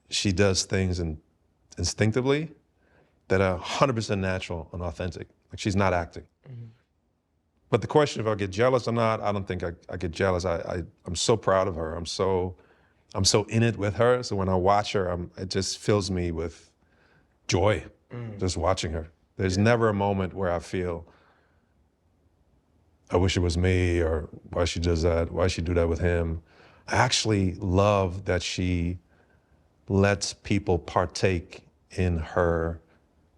she does things instinctively that are 100% natural and authentic. Like, she's not acting. But the question if I get jealous or not, I don't think I get jealous. I'm so proud of her. I'm so in it with her. So when I watch her, it just fills me with joy, just watching her. There's never a moment where I feel, I wish it was me, or why she does that, why she do that with him. I actually love that she lets people partake in her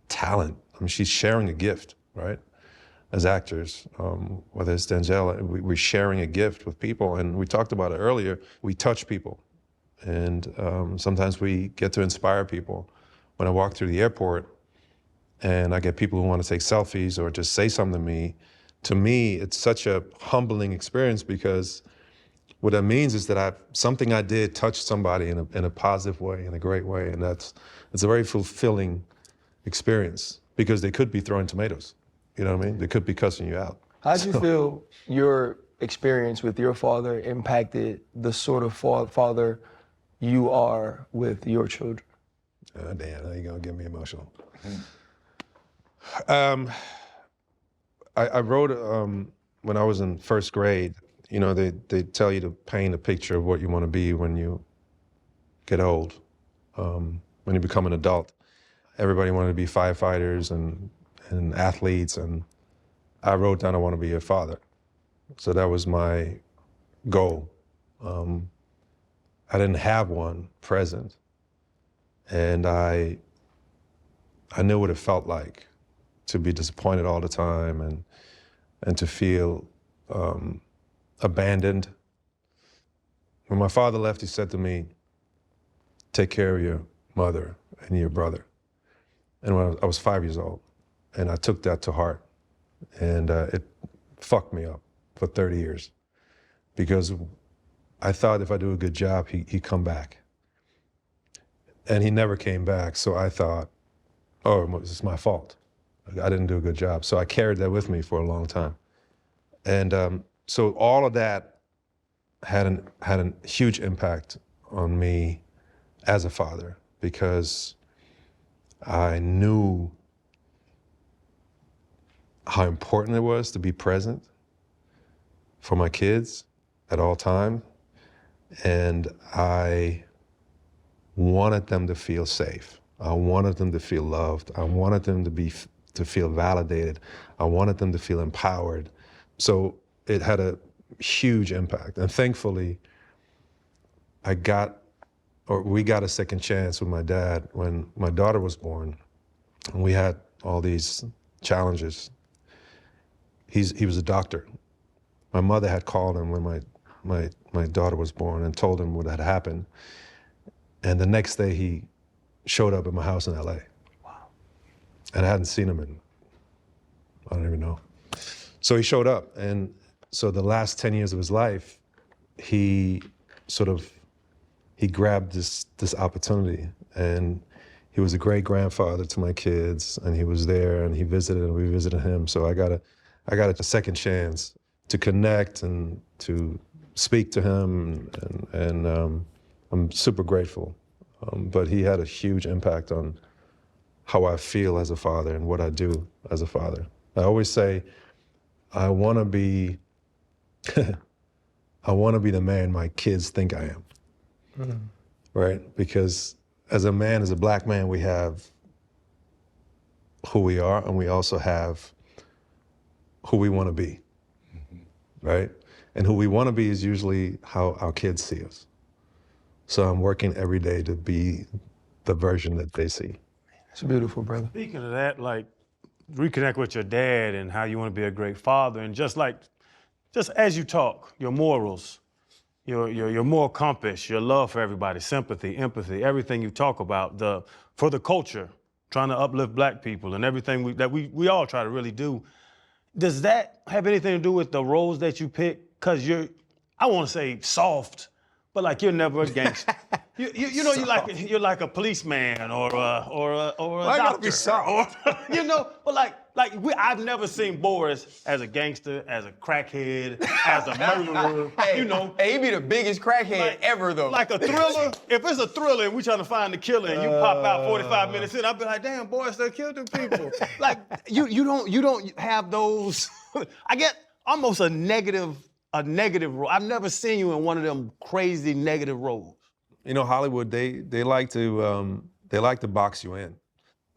talent. I mean, she's sharing a gift, right? As actors, whether it's Denzel, we're sharing a gift with people. And we talked about it earlier, we touch people. And sometimes we get to inspire people. When I walk through the airport and I get people who want to take selfies or just say something to me, it's such a humbling experience, because what that means is that something I did touched somebody in a positive way, in a great way. And it's a very fulfilling experience, because they could be throwing tomatoes. You know what I mean? They could be cussing you out. How'd you feel your experience with your father impacted the sort of father you are with your children? Oh, damn, now you're gonna get me emotional. I wrote, when I was in first grade, you know, they tell you to paint a picture of what you want to be when you get old, when you become an adult. Everybody wanted to be firefighters and athletes, and I wrote down, I want to be a father. So that was my goal. I didn't have one present, and I knew what it felt like to be disappointed all the time and to feel abandoned. When my father left, he said to me, take care of your mother and your brother. And when I was 5 years old, and I took that to heart, and it fucked me up for 30 years, because I thought if I do a good job, he'd come back. And he never came back, so I thought, oh, it's my fault. I didn't do a good job. So I carried that with me for a long time. And so all of that had a huge impact on me as a father, because I knew how important it was to be present for my kids at all time. And I wanted them to feel safe. I wanted them to feel loved. I wanted them to feel validated. I wanted them to feel empowered. So it had a huge impact. And thankfully, we got a second chance with my dad when my daughter was born. And we had all these challenges. He was a doctor. My mother had called him when my daughter was born and told him what had happened. And the next day he showed up at my house in LA. Wow. And I hadn't seen him in, I don't even know. So he showed up, and So the last 10 years of his life, he grabbed this opportunity, and he was a great grandfather to my kids, and he was there, and he visited, and we visited him. So I got a second chance to connect and to speak to him, and I'm super grateful. But he had a huge impact on how I feel as a father and what I do as a father. I always say, I want to be the man my kids think I am. Right? Because as a man, as a black man, we have who we are, and we also have who we want to be, right? And who we want to be is usually how our kids see us. So I'm working every day to be the version that they see. It's beautiful, brother. Speaking of that, like, reconnect with your dad and how you want to be a great father, and just as you talk, your morals, your moral compass, your love for everybody, sympathy, empathy, everything you talk about, for the culture, trying to uplift black people and everything that we all try to really do. Does that have anything to do with the roles that you pick? Because I want to say soft, but like you're never a gangster. you know, you're like a policeman or a I gotta be doctor. soft? You know, but I've never seen Boris as a gangster, as a crackhead, as a murderer. Hey, you know, hey, he be the biggest crackhead ever, though. like a thriller. If it's a thriller and we trying to find the killer and you pop out 45 minutes in, I'll be like, damn, Boris, they killed them people. Like you don't have those. I get almost a negative role. I've never seen you in one of them crazy negative roles. You know, Hollywood, they like to box you in.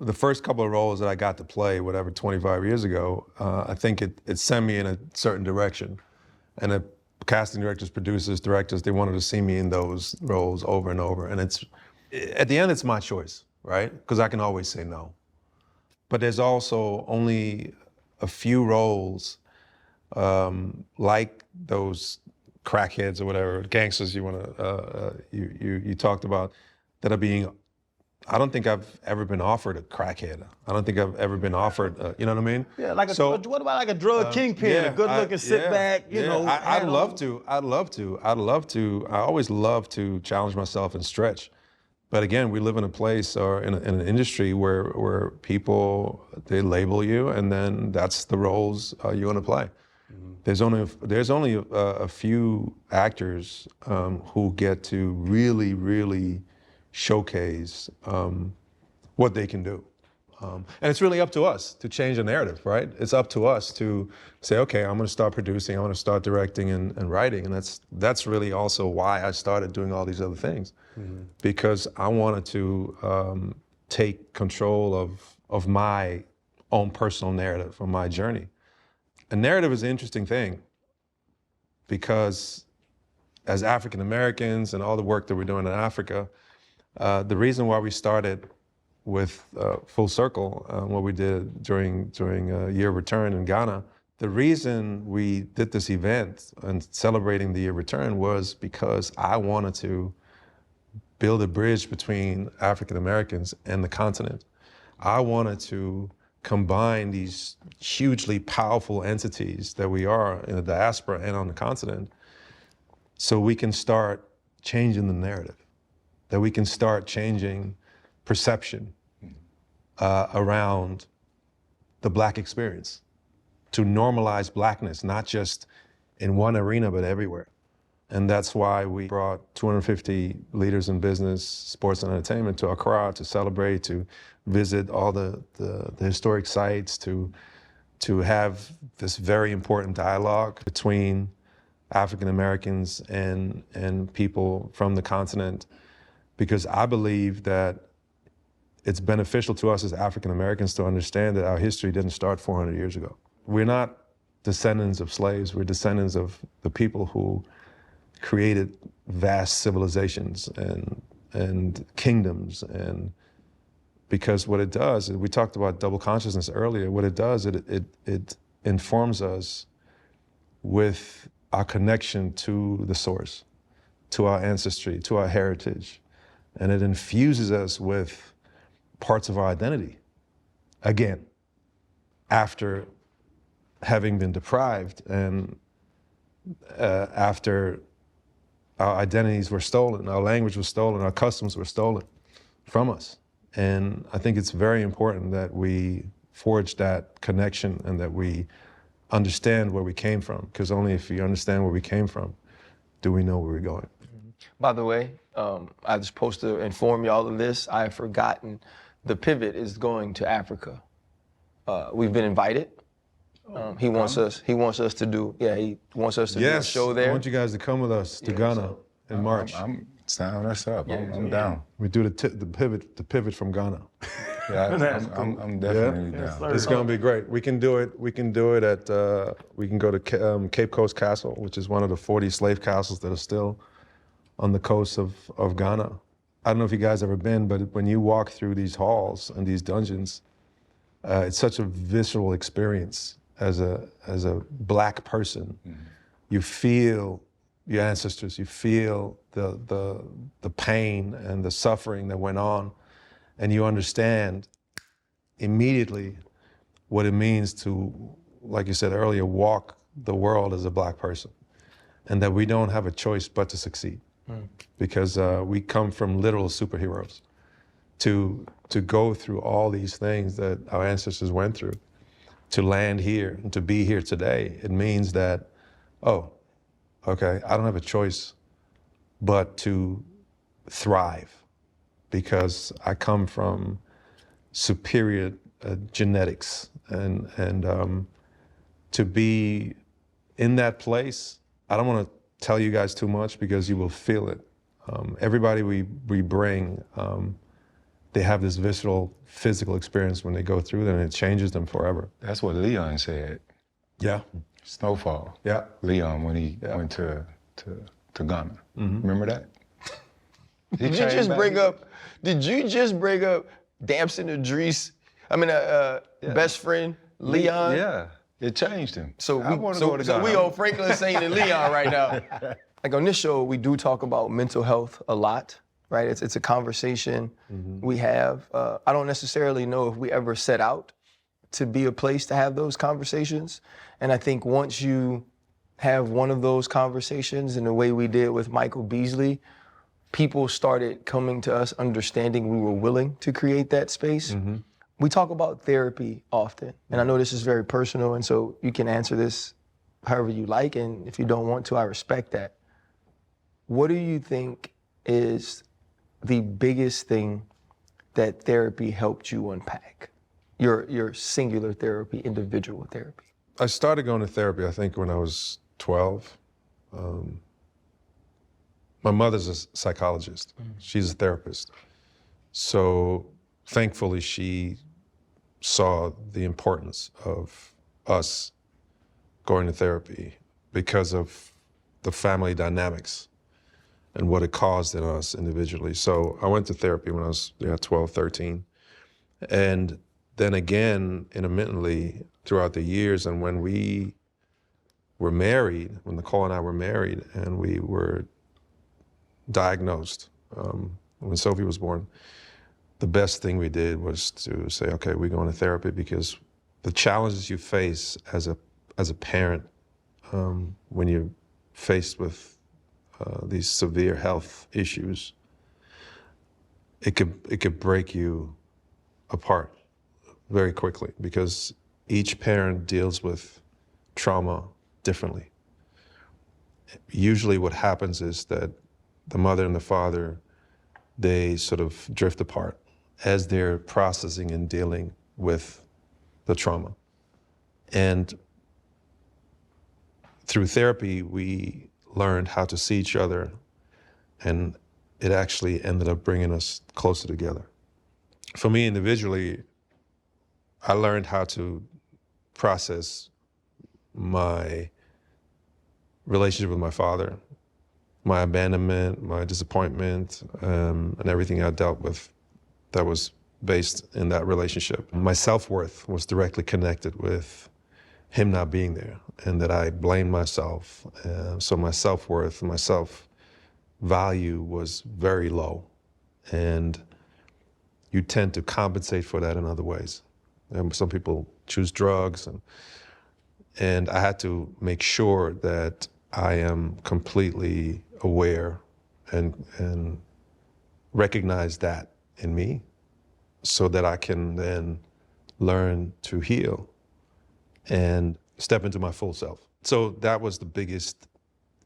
The first couple of roles that I got to play, 25 years ago, I think it sent me in a certain direction. And the casting directors, producers, directors, they wanted to see me in those roles over and over. And at the end, it's my choice, right? Because I can always say no. But there's also only a few roles like those crackheads or whatever, gangsters you talked about, that are being. I don't think I've ever been offered a crackhead. I don't think I've ever been offered, you know what I mean? Yeah, what about like a drug kingpin, a good-looking sit-back, you know? I'd love to. I always love to challenge myself and stretch. But again, we live in a place or in an industry where people, they label you, and then that's the roles you want to play. Mm-hmm. There's only a few actors who get to really, really showcase what they can do. And it's really up to us to change the narrative, right? It's up to us to say, okay, I'm gonna start producing, I'm gonna start directing and writing. And that's really also why I started doing all these other things. Mm-hmm. Because I wanted to take control of my own personal narrative, of my journey. A narrative is an interesting thing because as African Americans and all the work that we're doing in Africa, the reason why we started with Full Circle, what we did during Year of Return in Ghana, the reason we did this event and celebrating the Year of Return was because I wanted to build a bridge between African Americans and the continent. I wanted to combine these hugely powerful entities that we are in the diaspora and on the continent so we can start changing the narrative, that we can start changing perception around the Black experience, to normalize Blackness, not just in one arena, but everywhere. And that's why we brought 250 leaders in business, sports, and entertainment to Accra to celebrate, to visit all the historic sites, to have this very important dialogue between African Americans and people from the continent, because I believe that it's beneficial to us as African Americans to understand that our history didn't start 400 years ago. We're not descendants of slaves, we're descendants of the people who created vast civilizations and kingdoms. And because what it does, we talked about double consciousness earlier, what it does, it informs us with our connection to the source, to our ancestry, to our heritage. And it infuses us with parts of our identity. Again, after having been deprived and after our identities were stolen, our language was stolen, our customs were stolen from us. And I think it's very important that we forge that connection and that we understand where we came from, because only if you understand where we came from do we know where we're going. By the way, I was supposed to inform y'all of this. I have forgotten. The Pivot is going to Africa. We've been invited. He wants us to do. Yeah, he wants us to do a show there. I want you guys to come with us to Ghana in March. I'm signing us up. I'm down. We do the pivot from Ghana. Yeah, I'm definitely down. It's gonna be great. We can do it. We can do it at. We can go to Cape Coast Castle, which is one of the 40 slave castles that are still on the coast of Ghana. I don't know if you guys ever been, but when you walk through these halls and these dungeons, it's such a visceral experience as a black person. Mm-hmm. You feel your ancestors. You feel the pain and the suffering that went on. And you understand immediately what it means to, like you said earlier, walk the world as a black person. And that we don't have a choice but to succeed. Because we come from literal superheroes. To go through all these things that our ancestors went through, to land here and to be here today, it means that, oh, okay, I don't have a choice but to thrive. Because I come from superior genetics, and to be in that place, I don't want to tell you guys too much because you will feel it. Everybody we bring, they have this visceral physical experience when they go through that, and it changes them forever. That's what Leon said. Yeah. Snowfall. Yeah. Leon when he went to Ghana. Mm-hmm. Remember that? Did you just bring up Damson Idris? I mean, best friend Leon. Yeah, it changed him. So we on Franklin Saint and Leon right now. Like on this show, we do talk about mental health a lot, right? It's a conversation we have. I don't necessarily know if we ever set out to be a place to have those conversations, and I think once you have one of those conversations in the way we did with Michael Beasley, people started coming to us understanding we were willing to create that space. Mm-hmm. We talk about therapy often, and I know this is very personal, and so you can answer this however you like, and if you don't want to, I respect that. What do you think is the biggest thing that therapy helped you unpack? Your singular therapy, individual therapy. I started going to therapy, I think, when I was 12. My mother's a psychologist. She's a therapist. So thankfully she saw the importance of us going to therapy because of the family dynamics and what it caused in us individually. So I went to therapy when I was 12, 13. And then again, intermittently throughout the years, and when we were married, when Nicole and I were married and we were diagnosed, when Sophie was born, the best thing we did was to say, okay, we're going to therapy, because the challenges you face as a parent, when you're faced with these severe health issues, it could break you apart very quickly, because each parent deals with trauma differently. Usually what happens is that the mother and the father, they sort of drift apart as they're processing and dealing with the trauma. And through therapy, we learned how to see each other, and it actually ended up bringing us closer together. For me individually, I learned how to process my relationship with my father, my abandonment, my disappointment, and everything I dealt with that was based in that relationship. My self-worth was directly connected with him not being there, and that I blamed myself. So my self-worth, my self-value was very low. And you tend to compensate for that in other ways. Some people choose drugs, and I had to make sure that I am completely aware and recognize that in me so that I can then learn to heal and step into my full self. So that was the biggest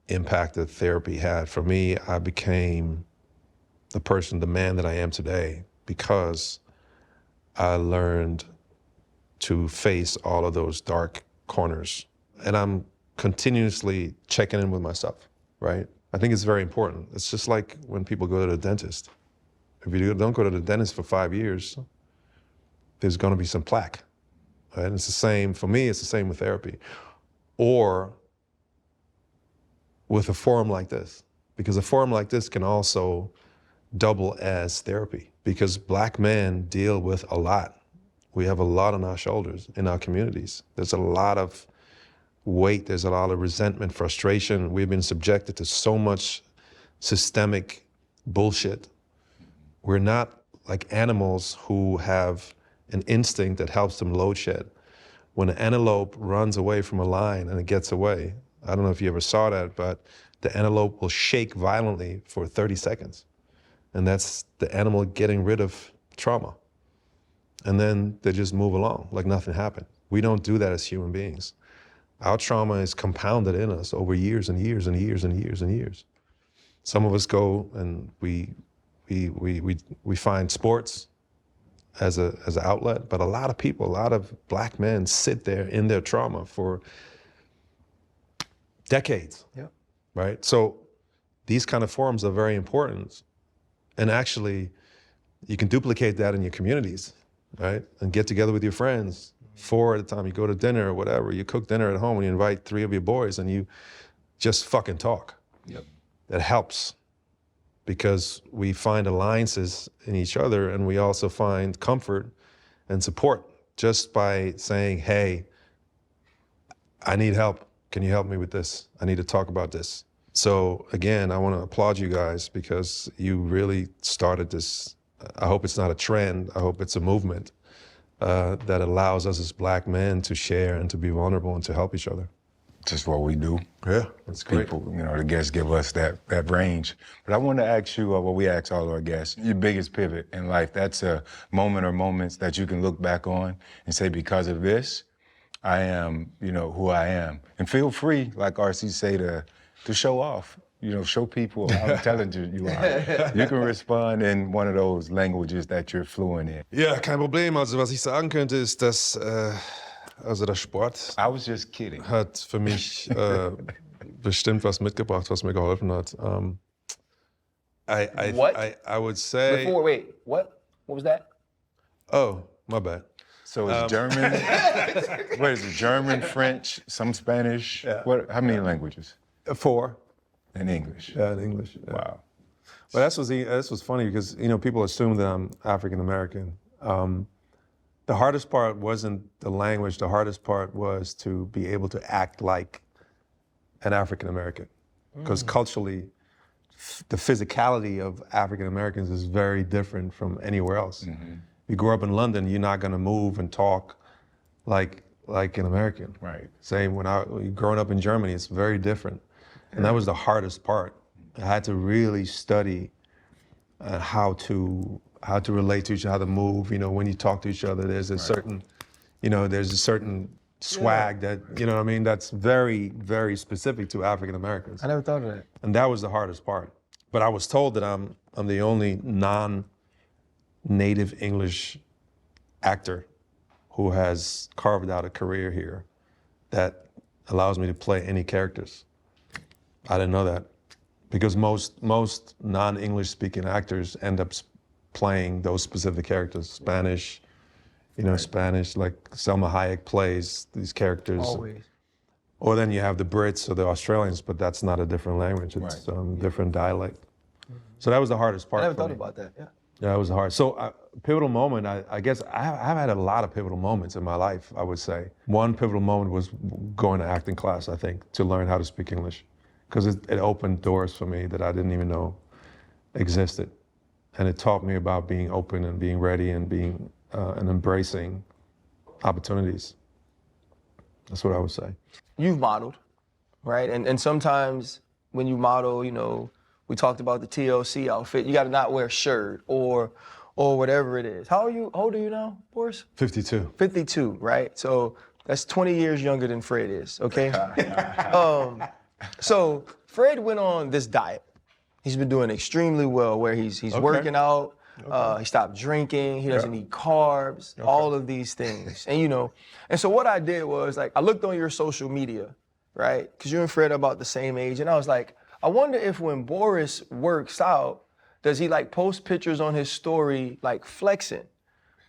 impact that therapy had. For me, I became the man that I am today because I learned to face all of those dark corners. And I'm continuously checking in with myself, right? I think it's very important. It's just like when people go to the dentist. If you don't go to the dentist for 5 years, there's gonna be some plaque, right? And it's the same, for me, it's the same with therapy. Or with a forum like this, because a forum like this can also double as therapy, because Black men deal with a lot. We have a lot on our shoulders in our communities. There's a lot of weight, there's a lot of resentment, frustration. We've been subjected to so much systemic bullshit. We're not like animals who have an instinct that helps them load shed. When an antelope runs away from a lion and it gets away, I don't know if you ever saw that, but the antelope will shake violently for 30 seconds. And that's the animal getting rid of trauma. And then they just move along like nothing happened. We don't do that as human beings. Our trauma is compounded in us over years and years and years and years and years. Some of us go and we find sports as an outlet, but a lot of people, a lot of Black men sit there in their trauma for decades, right? So these kind of forums are very important. And actually, you can duplicate that in your communities, right? And get together with your friends, 4 at a time. You go to dinner or whatever. You cook dinner at home and you invite 3 of your boys and you just fucking talk. That helps because we find alliances in each other and we also find comfort and support just by saying, hey, I need help. Can you help me with this? I need to talk about this. So again, I want to applaud you guys because you really started this. I hope it's not a trend. I hope it's a movement that allows us as Black men to share and to be vulnerable and to help each other. Just what we do. Yeah, that's great. People, the guests give us that range. But I want to ask you what we ask all our guests, your biggest pivot in life. That's a moment or moments that you can look back on and say, because of this, I am, who I am. And feel free, like RC say, to show off. Show people how intelligent you are. You can respond in one of those languages that you're fluent in. Ja, kein Problem. Also was ich sagen könnte, ist, dass der Sport I was just kidding. hat für mich bestimmt was mitgebracht, was mir geholfen hat. What? I would say. Wait, what? What was that? Oh, my bad. So it's German. What is it? German, French, some Spanish. Yeah. How many languages? 4. In English. Yeah, in English. Yeah. Wow. Well, this was funny because people assume that I'm African American. The hardest part wasn't the language. The hardest part was to be able to act like an African American, because culturally, the physicality of African Americans is very different from anywhere else. Mm-hmm. You grow up in London, you're not going to move and talk like an American. Right. Same growing up in Germany, it's very different. And that was the hardest part. I had to really study how to relate to each other, how to move. When you talk to each other, there's a certain, there's a certain swag that, that's very, very specific to African Americans. I never thought of that. And that was the hardest part. But I was told that I'm the only non-native English actor who has carved out a career here that allows me to play any characters. I didn't know that, because most non-English speaking actors end up playing those specific characters. Spanish, Spanish, like Selma Hayek plays these characters. Always. Or then you have the Brits or the Australians, but that's not a different language. It's different dialect. Mm-hmm. So that was the hardest part. I never for thought me. about that. Yeah. Yeah, it was hard. So pivotal moment, I guess I've had a lot of pivotal moments in my life, I would say. One pivotal moment was going to acting class, I think, to learn how to speak English. Because it opened doors for me that I didn't even know existed. And it taught me about being open and being ready and being and embracing opportunities. That's what I would say. You've modeled. right? And sometimes when you model, you know, we talked about the TLC outfit, you got to not wear a shirt or whatever it is. How old are you now, Boris? 52. 52, right? So that's 20 years younger than Fred is, okay? So Fred went on this diet. He's been doing extremely well where he's working out, he stopped drinking, he doesn't eat carbs, all of these things. And you know, and so what I did was like, I looked on your social media, right? Because you and Fred are about the same age. And I was like, I wonder if when Boris works out, does he like post pictures on his story like flexing?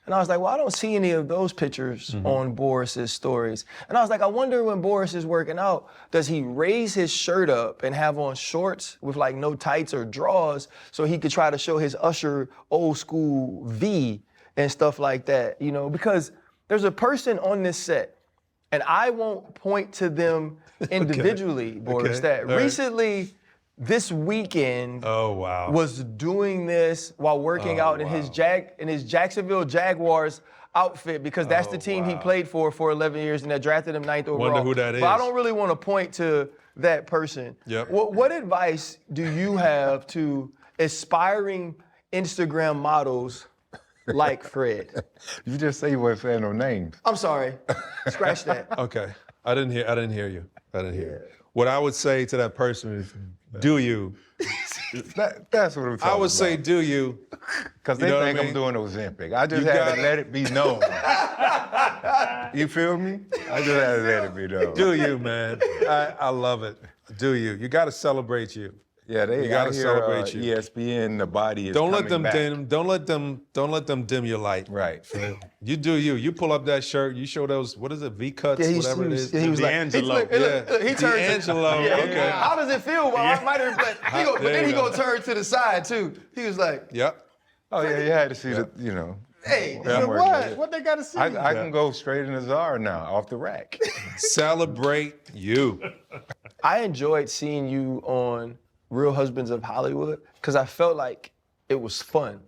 And I was like, well, I don't see any of those pictures on Boris's stories. And I was like, I wonder when Boris is working out, does he raise his shirt up and have on shorts with like no tights or drawers so he could try to show his Usher old school V and stuff like that, you know? Because there's a person on this set, and I won't point to them individually, Boris, that recently, this weekend was doing this while working out in his Jacksonville Jaguars outfit because that's the team he played for 11 years and that drafted him 9th overall. Wonder who that is. But I don't really want to point to that person. Yep. What advice do you have to aspiring Instagram models like Fred? You just say you weren't saying no names. I'm sorry. Scratch that. Okay. I didn't hear you. What I would say to that person is, do you? That's what I'm talking about. I would say, do you? Because they You know what think I I'm mean? doing Ozempic. I just You had gotta- to let it be known. You feel me? I just had to let it be known. Do you, man? I love it. Do you? You got to celebrate you. Yeah, You gotta celebrate you. ESPN, the body is Don't let coming them back. dim. Don't let them dim your light. Right. You do you. You pull up that shirt. You show those. What is it? V cuts. Yeah, whatever it is. he was like, D'Angelo. look, he turned D'Angelo. Okay. How does it feel? Well, I might have, but There then you he go. gonna turn to the side too. He was like, Yep. Oh yeah, you had to see the, you know. hey, Yeah, I'm working with it. What they got to see? I can go straight in the Zara now, off the rack. Celebrate you. I enjoyed seeing you on Real Husbands of Hollywood because I felt like it was fun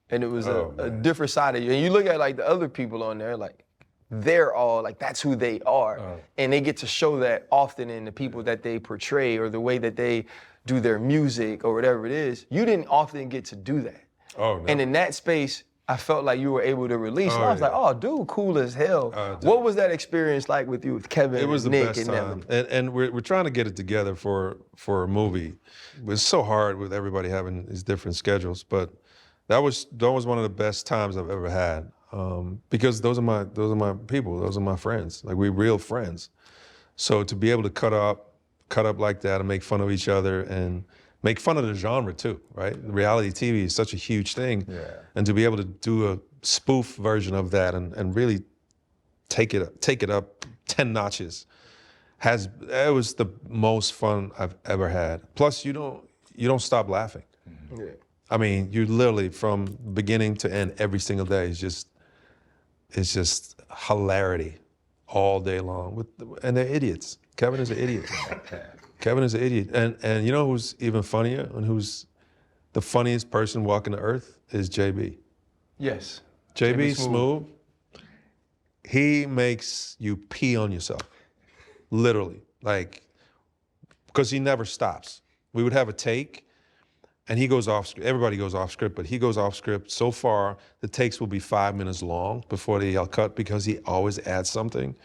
and it was a different side of you. And you look at like the other people on there, like they're all like, that's who they are. And they get to show that often in the people that they portray or the way that they do their music or whatever it is. You didn't often get to do that. Oh, no. And in that space, I felt like you were able to release. And I was like, oh, dude, cool as hell. What was that experience like with you, with Kevin, It was the and Nick, best and time, them? and we're trying to get it together for a movie. It's so hard with everybody having these different schedules, but that was one of the best times I've ever had because those are my people, those are my friends. Like we're real friends. So to be able to cut up like that and make fun of each other and make fun of the genre too, right? Reality TV is such a huge thing, and to be able to do a spoof version of that and really take it up 10 notches. It was the most fun I've ever had. Plus, you don't stop laughing. Yeah. I mean, you literally from beginning to end every single day is just hilarity all day long. And they're idiots. Kevin is an idiot. Kevin is an idiot. And you know who's even funnier and who's the funniest person walking the earth is JB. Yes. JB Smooth. He makes you pee on yourself. Literally, like, because he never stops. We would have a take, and he goes off script. Everybody goes off script, but he goes off script. So far, the takes will be 5 minutes long before they yell cut because he always adds something.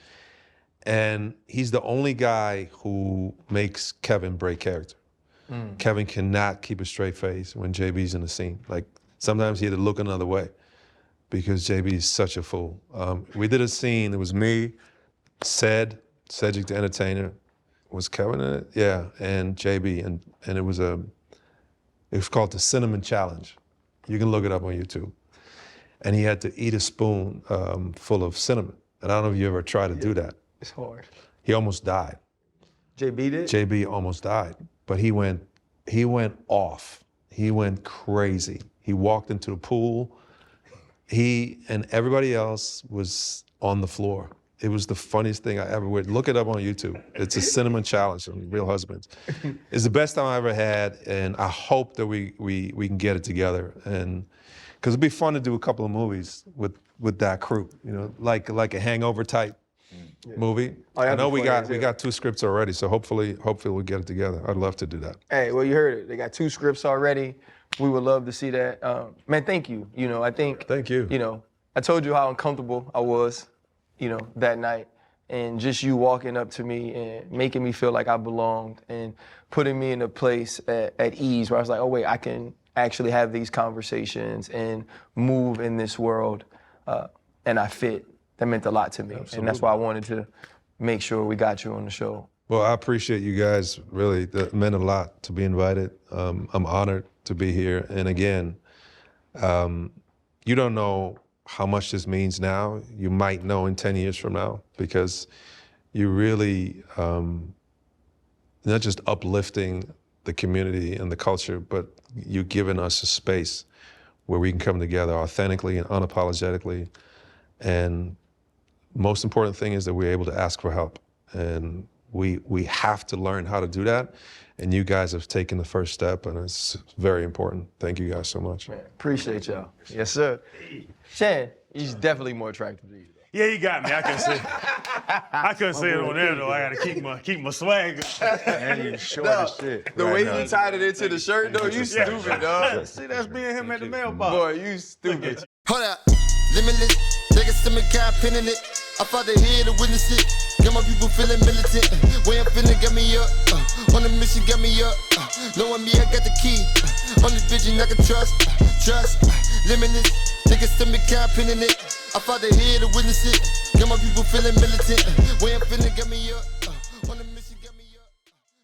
And he's the only guy who makes Kevin break character. Kevin cannot keep a straight face when JB's in the scene. Like, sometimes he had to look another way because JB is such a fool. We did a scene, it was me, Cedric the Entertainer, was Kevin in it? Yeah, and JB, and it was called the Cinnamon Challenge. You can look it up on YouTube. And he had to eat a spoon full of cinnamon. And I don't know if you ever tried to do that. It's hard. He almost died. JB did? JB almost died, but he went off. He went crazy. He walked into the pool. He and everybody else was on the floor. It was the funniest thing I ever would. Look it up on YouTube. It's a Cinnamon Challenge on Real Husbands. It's the best time I ever had, and I hope that we can get it together. And because it'd be fun to do a couple of movies with that crew, you know, like a Hangover type. movie. Oh, I that'd know be we funny as hell. got 2 scripts already, so hopefully we'll get it together. I'd love to do that. Hey, well, you heard it. They got 2 scripts already. We would love to see that. Man, thank you. You know, I think. Thank you. You know, I told you how uncomfortable I was, you know, that night. And just you walking up to me and making me feel like I belonged and putting me in a place at ease where I was like, oh, wait, I can actually have these conversations and move in this world. And I fit. That meant a lot to me. And that's why I wanted to make sure we got you on the show. Well, I appreciate you guys. Really, it meant a lot to be invited. I'm honored to be here. And again, you don't know how much this means now. You might know in 10 years from now, because you really not just uplifting the community and the culture, but you've given us a space where we can come together authentically and unapologetically. And most important thing is that we're able to ask for help. And we have to learn how to do that. And you guys have taken the first step, and it's very important. Thank you guys so much. Man, appreciate y'all. Yes, sir. Shan, he's definitely more attractive to you. Yeah, you got me. I couldn't say it on there though. I gotta keep my swag. And you short as shit. The right way now. you tied it into the shirt, though, you stupid, dog. See, that's me and him at the mailbox. Boy, you stupid. Hold up, limitless. Take a stomach, got pin in it. I fought the head to witness it. Got my people feeling militant. Way I'm feeling got me up. On the mission got me up. Knowing me, I got the key. Only vision I can trust. Limitless. Take a stomach, got pin in it. I fought the head to witness it. Got my people feeling militant. Way I'm feeling got me up.